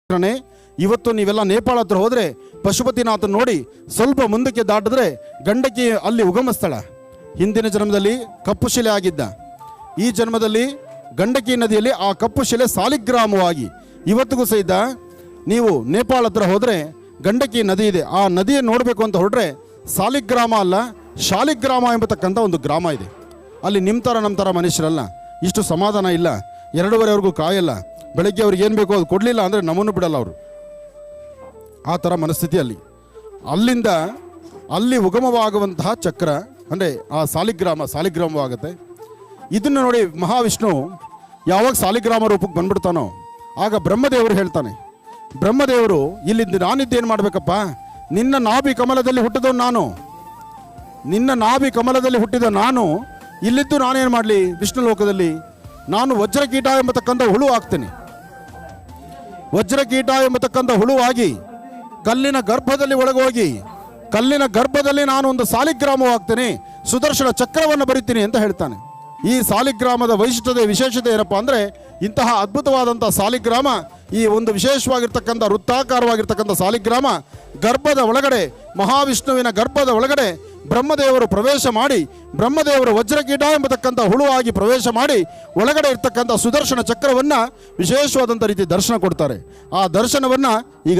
ನೇ ಇವತ್ತು ನೀವೆಲ್ಲ ನೇಪಾಳ ಹತ್ರ ಹೋದರೆ ಪಶುಪತಿನಾಥನ್ ನೋಡಿ ಸ್ವಲ್ಪ ಮುಂದಕ್ಕೆ ದಾಟಿದ್ರೆ ಗಂಡಕಿ ಅಲ್ಲಿ ಉಗಮ ಸ್ಥಳ. ಹಿಂದಿನ ಜನ್ಮದಲ್ಲಿ ಕಪ್ಪು ಶಿಲೆ ಆಗಿದ್ದ, ಈ ಜನ್ಮದಲ್ಲಿ ಗಂಡಕಿ ನದಿಯಲ್ಲಿ ಆ ಕಪ್ಪು ಶಿಲೆ ಸಾಲಿಗ್ರಾಮವಾಗಿ ಇವತ್ತಿಗೂ ಸಹಿತ ನೀವು ನೇಪಾಳ ಹತ್ರ ಹೋದರೆ ಗಂಡಕಿ ನದಿ ಇದೆ. ಆ ನದಿಯನ್ನು ನೋಡಬೇಕು ಅಂತ ಹೊರಟ್ರೆ ಸಾಲಿಗ್ರಾಮ ಅಲ್ಲ, ಶಾಲಿಗ್ರಾಮ ಎಂಬತಕ್ಕಂಥ ಒಂದು ಗ್ರಾಮ ಇದೆ. ಅಲ್ಲಿ ನಿಮ್ಮ ಥರ ನಮ್ಮ ಥರ ಮನುಷ್ಯರಲ್ಲ, ಇಷ್ಟು ಸಮಾಧಾನ ಇಲ್ಲ, 2:30ವರೆಗೂ ಕಾಯಲ್ಲ, ಬೆಳಗ್ಗೆ ಅವ್ರಿಗೆ ಏನು ಬೇಕೋ ಅದು ಕೊಡಲಿಲ್ಲ ಅಂದರೆ ನಮ್ಮನ್ನು ಬಿಡಲ್ಲ ಅವರು. ಆ ಥರ ಮನಸ್ಥಿತಿ ಅಲ್ಲಿಂದ ಅಲ್ಲಿ ಉಗಮವಾಗುವಂತಹ ಚಕ್ರ ಅಂದರೆ ಆ ಸಾಲಿಗ್ರಾಮವಾಗುತ್ತೆ. ಇದನ್ನು ನೋಡಿ ಮಹಾವಿಷ್ಣು ಯಾವಾಗ ಸಾಲಿಗ್ರಾಮ ರೂಪಕ್ಕೆ ಬಂದ್ಬಿಡ್ತಾನೋ ಆಗ ಬ್ರಹ್ಮದೇವರು ಹೇಳ್ತಾನೆ, ಬ್ರಹ್ಮದೇವರು ಇಲ್ಲಿಂದ ನಾನಿದ್ದೇನು ಮಾಡಬೇಕಪ್ಪ, ನಿನ್ನ ನಾಭಿ ಕಮಲದಲ್ಲಿ ಹುಟ್ಟಿದವನು ನಾನು, ನಿನ್ನ ನಾಭಿ ಕಮಲದಲ್ಲಿ ಹುಟ್ಟಿದ ನಾನು ಇಲ್ಲಿದ್ದು ನಾನೇನು ಮಾಡಲಿ, ವಿಷ್ಣು ಲೋಕದಲ್ಲಿ ನಾನು ವಜ್ರಕೀಟ ಎಂಬತಕ್ಕಂಥ ಹುಳು ಆಗ್ತೇನೆ. ವಜ್ರಕೀಟ ಎಂಬತಕ್ಕಂಥ ಹುಳುವಾಗಿ ಕಲ್ಲಿನ ಗರ್ಭದಲ್ಲಿ ಒಳಗೋಗಿ ಕಲ್ಲಿನ ಗರ್ಭದಲ್ಲಿ ನಾನು ಒಂದು ಸಾಲಿಗ್ರಾಮವಾಗ್ತೇನೆ, ಸುದರ್ಶನ ಚಕ್ರವನ್ನು ಬರಿತೀನಿ ಅಂತ ಹೇಳ್ತಾನೆ. ಈ ಸಾಲಿಗ್ರಾಮದ ವೈಶಿಷ್ಟ್ಯತೆ ವಿಶೇಷತೆ ಏನಪ್ಪ ಅಂದರೆ, ಇಂತಹ ಅದ್ಭುತವಾದಂಥ ಸಾಲಿಗ್ರಾಮ, ಈ ಒಂದು ವಿಶೇಷವಾಗಿರ್ತಕ್ಕಂಥ ವೃತ್ತಾಕಾರವಾಗಿರ್ತಕ್ಕಂಥ ಸಾಲಿಗ್ರಾಮ ಗರ್ಭದ ಒಳಗಡೆ, ಮಹಾವಿಷ್ಣುವಿನ ಗರ್ಭದ ಒಳಗಡೆ ಬ್ರಹ್ಮದೇವರು ಪ್ರವೇಶ ಮಾಡಿ, ಬ್ರಹ್ಮದೇವರು ವಜ್ರಕೀಟ ಎಂಬತಕ್ಕಂಥ ಹುಳುವಾಗಿ ಪ್ರವೇಶ ಮಾಡಿ ಒಳಗಡೆ ಇರ್ತಕ್ಕಂಥ ಸುದರ್ಶನ ಚಕ್ರವನ್ನು ವಿಶೇಷವಾದಂಥ ರೀತಿ ದರ್ಶನ ಕೊಡ್ತಾರೆ. ಆ ದರ್ಶನವನ್ನು ಈಗ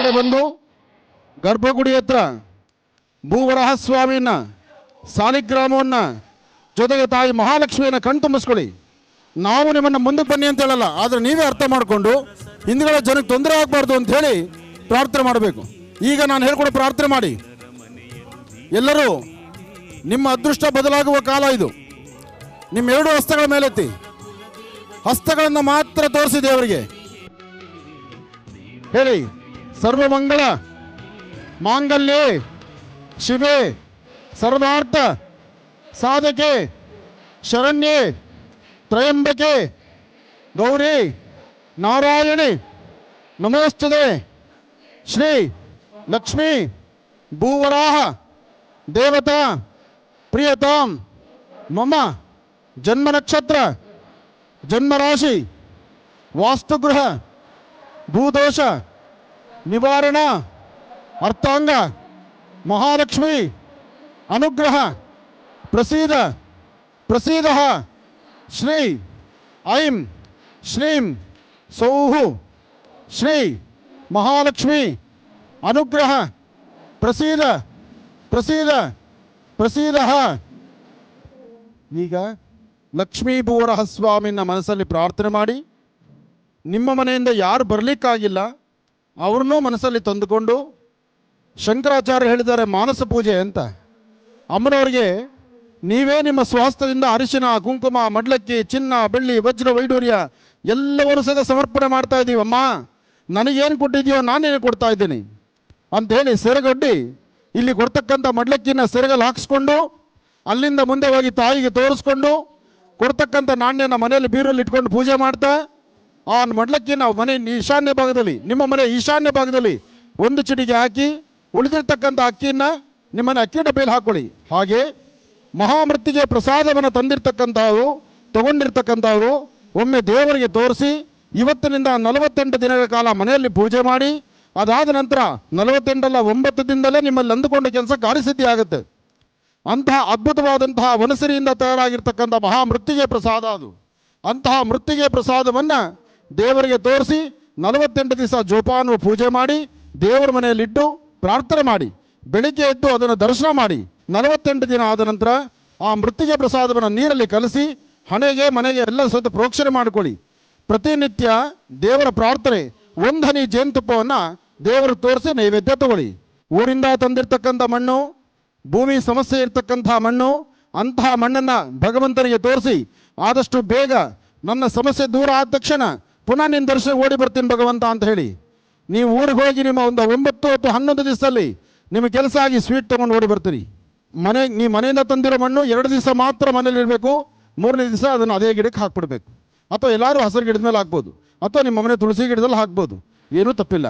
ಕಡೆ ಬಂದು ಗರ್ಭಗುಡಿ ಹತ್ರ ಭೂವರಾಹ ಸ್ವಾಮಿಯನ್ನ ಸಾಲಿಗ್ರಾಮವನ್ನು ಜೊತೆಗೆ ತಾಯಿ ಮಹಾಲಕ್ಷ್ಮಿಯನ್ನು ಕಣ್ತುಂಬಿಸ್ಕೊಳ್ಳಿ. ನಾವು ನಿಮ್ಮನ್ನು ಮುಂದಕ್ಕೆ ಬನ್ನಿ ಅಂತ ಹೇಳಲ್ಲ, ಆದರೆ ನೀವೇ ಅರ್ಥ ಮಾಡಿಕೊಂಡು ಹಿಂದುಗಡೆ ಜನಕ್ಕೆ ತೊಂದರೆ ಆಗಬಾರ್ದು ಅಂತ ಹೇಳಿ ಪ್ರಾರ್ಥನೆ ಮಾಡಬೇಕು. ಈಗ ನಾನು ಹೇಳ್ಕೊಡೋ ಪ್ರಾರ್ಥನೆ ಮಾಡಿ. ಎಲ್ಲರೂ ನಿಮ್ಮ ಅದೃಷ್ಟ ಬದಲಾಗುವ ಕಾಲ ಇದು. ನಿಮ್ಮ ಎರಡು ಹಸ್ತಗಳ ಮೇಲೆತ್ತಿ, ಹಸ್ತಗಳನ್ನು ಮಾತ್ರ ತೋರಿಸಿ ದೇವರಿಗೆ ಹೇಳಿ, ಸರ್ವಮಂಗಳ ಮಾಂಗಲ್ಯೆ ಶಿವೆ ಸರ್ವಾರ್ಥ ಸಾಧಕೆ ಶರಣ್ಯೆ ತ್ರಯಂಬಕೆ ಗೌರಿ ನಾರಾಯಣಿ ನಮೋಸ್ತುತೆ ಶ್ರೀ ಲಕ್ಷ್ಮೀ ಭೂವರಾಹ ದೇವತಾ ಪ್ರಿಯತಾಂ ಮಮ ಜನ್ಮ ನಕ್ಷತ್ರ ಜನ್ಮರಾಶಿ ವಾಸ್ತುಗೃಹ ಭೂದೋಷ ನಿವಾರಣ ಅರ್ಥಾಂಗ ಮಹಾಲಕ್ಷ್ಮಿ ಅನುಗ್ರಹ ಪ್ರಸೀದ ಪ್ರಸೀದ ಶ್ರೀ ಐಂ ಶ್ರೀಂ ಸೌಃ ಶ್ರೀ ಮಹಾಲಕ್ಷ್ಮಿ ಅನುಗ್ರಹ ಪ್ರಸೀದ ಪ್ರಸೀದ ಪ್ರಸೀದ. ಈಗ ಲಕ್ಷ್ಮೀ ಭೂವರಾಹ ಸ್ವಾಮಿನ ಮನಸ್ಸಲ್ಲಿ ಪ್ರಾರ್ಥನೆ ಮಾಡಿ, ನಿಮ್ಮ ಮನೆಯಿಂದ ಯಾರು ಬರಲಿಕ್ಕಾಗಿಲ್ಲ ಅವ್ರನ್ನೂ ಮನಸ್ಸಲ್ಲಿ ತಂದುಕೊಂಡು, ಶಂಕರಾಚಾರ್ಯ ಹೇಳಿದ್ದಾರೆ ಮಾನಸ ಪೂಜೆ ಅಂತ. ಅಮ್ಮನವ್ರಿಗೆ ನೀವೇ ನಿಮ್ಮ ಸ್ವಾಸ್ಥ್ಯದಿಂದ ಅರಿಶಿನ ಕುಂಕುಮ ಮಡ್ಲಕ್ಕಿ ಚಿನ್ನ ಬೆಳ್ಳಿ ವಜ್ರ ವೈಡೂರ್ಯ ಎಲ್ಲವನ್ನೂ ಸಹ ಸಮರ್ಪಣೆ ಮಾಡ್ತಾ ಇದ್ದೀವಮ್ಮ, ನನಗೇನು ಕೊಟ್ಟಿದೆಯೋ ನಾನೇನು ಕೊಡ್ತಾ ಇದ್ದೀನಿ ಅಂತ ಹೇಳಿ ಸೆರಗೊಡ್ಡಿ ಇಲ್ಲಿ ಕೊಡ್ತಕ್ಕಂಥ ಮಡ್ಲಕ್ಕಿನ ಸೆರಗಲ್ಲಿ ಹಾಕಿಸ್ಕೊಂಡು ಅಲ್ಲಿಂದ ಮುಂದೆ ಹೋಗಿ ತಾಯಿಗೆ ತೋರಿಸ್ಕೊಂಡು ಕೊಡ್ತಕ್ಕಂಥ ನಾಣ್ಯನ ಮನೆಯಲ್ಲಿ ಬೀರಲ್ಲಿ ಇಟ್ಕೊಂಡು ಪೂಜೆ ಮಾಡ್ತಾ, ಆ ಮಡ್ಲಕ್ಕಿನ ಮನೆ ಈಶಾನ್ಯ ಭಾಗದಲ್ಲಿ, ನಿಮ್ಮ ಮನೆ ಈಶಾನ್ಯ ಭಾಗದಲ್ಲಿ ಒಂದು ಚಿಟಿಗೆ ಹಾಕಿ ಉಳಿದಿರ್ತಕ್ಕಂಥ ಅಕ್ಕಿಯನ್ನು ನಿಮ್ಮನೆ ಅಕ್ಕಿ ಡಬ್ಬೆಯಲ್ಲಿ ಹಾಕ್ಕೊಳ್ಳಿ. ಹಾಗೆ ಮಹಾಮೃತ್ತಿಗೆ ಪ್ರಸಾದವನ್ನು ತಂದಿರ್ತಕ್ಕಂಥವ್ರು ತಗೊಂಡಿರ್ತಕ್ಕಂಥವ್ರು ಒಮ್ಮೆ ದೇವರಿಗೆ ತೋರಿಸಿ ಇವತ್ತಿನಿಂದ 48 ದಿನಗಳ ಕಾಲ ಮನೆಯಲ್ಲಿ ಪೂಜೆ ಮಾಡಿ, ಅದಾದ ನಂತರ 48 ಅಲ್ಲ 9 ದಿನದಲ್ಲೇ ನಿಮ್ಮಲ್ಲಿ ಅಂದುಕೊಂಡ ಕೆಲಸ ಕಾರ್ಯಸಿದ್ಧಿ ಆಗುತ್ತೆ. ಅಂತಹ ಅದ್ಭುತವಾದಂತಹ ವನಸಿರಿಯಿಂದ ತಯಾರಾಗಿರ್ತಕ್ಕಂಥ ಮಹಾಮೃತ್ತಿಗೆ ಪ್ರಸಾದ ಅದು. ಅಂತಹ ಮೃತ್ತಿಗೆ ಪ್ರಸಾದವನ್ನು ದೇವರಿಗೆ ತೋರಿಸಿ 48 ದಿವಸ ಜೋಪಾನ ಪೂಜೆ ಮಾಡಿ ದೇವರ ಮನೆಯಲ್ಲಿಟ್ಟು ಪ್ರಾರ್ಥನೆ ಮಾಡಿ ಬೆಳಿಗ್ಗೆ ಎದ್ದು ಅದನ್ನು ದರ್ಶನ ಮಾಡಿ 48 ದಿನ ಆದ ನಂತರ ಆ ಮೃತ್ತಿಗೆ ಪ್ರಸಾದವನ್ನು ನೀರಲ್ಲಿ ಕಲಸಿ ಹಣೆಗೆ ಮನೆಗೆ ಎಲ್ಲ ಸಹಿತ ಪ್ರೋಕ್ಷಣೆ ಮಾಡಿಕೊಳ್ಳಿ. ಪ್ರತಿನಿತ್ಯ ದೇವರ ಪ್ರಾರ್ಥನೆ, 1 ಹನಿ ಜೇನುತುಪ್ಪವನ್ನು ದೇವರು ತೋರಿಸಿ ನೈವೇದ್ಯ ತಗೊಳ್ಳಿ. ಊರಿಂದ ತಂದಿರ್ತಕ್ಕಂಥ ಮಣ್ಣು, ಭೂಮಿ ಸಮಸ್ಯೆ ಇರ್ತಕ್ಕಂಥ ಮಣ್ಣು, ಅಂತಹ ಮಣ್ಣನ್ನು ಭಗವಂತನಿಗೆ ತೋರಿಸಿ ಆದಷ್ಟು ಬೇಗ ನನ್ನ ಸಮಸ್ಯೆ ದೂರ ಆದ ತಕ್ಷಣ ಪುನಃ ನಿನ್ನ ದರ್ಶನ ಓಡಿ ಬರ್ತೀನಿ ಭಗವಂತ ಅಂತ ಹೇಳಿ ನೀವು ಊರಿಗೆ ಹೋಗಿ ನಿಮ್ಮ ಒಂದು 9 ಅಥವಾ 11 ದಿವಸದಲ್ಲಿ ನಿಮ್ಮ ಕೆಲಸ ಆಗಿ ಸ್ವೀಟ್ ತೊಗೊಂಡು ಓಡಿ ಬರ್ತೀರಿ. ನೀವು ಮನೆಯಿಂದ ತಂದಿರೋ ಮಣ್ಣು 2 ದಿವಸ ಮಾತ್ರ ಮನೇಲಿ ಇರಬೇಕು, 3ನೇ ದಿವಸ ಅದನ್ನು ಅದೇ ಗಿಡಕ್ಕೆ ಹಾಕ್ಬಿಡ್ಬೇಕು. ಅಥವಾ ಎಲ್ಲರೂ ಹಸಿರು ಗಿಡದ ಮೇಲೆ ಹಾಕ್ಬೋದು, ಅಥವಾ ನಿಮ್ಮ ಮನೆ ತುಳಸಿ ಗಿಡದಲ್ಲಿ ಹಾಕ್ಬೋದು, ಏನೂ ತಪ್ಪಿಲ್ಲ.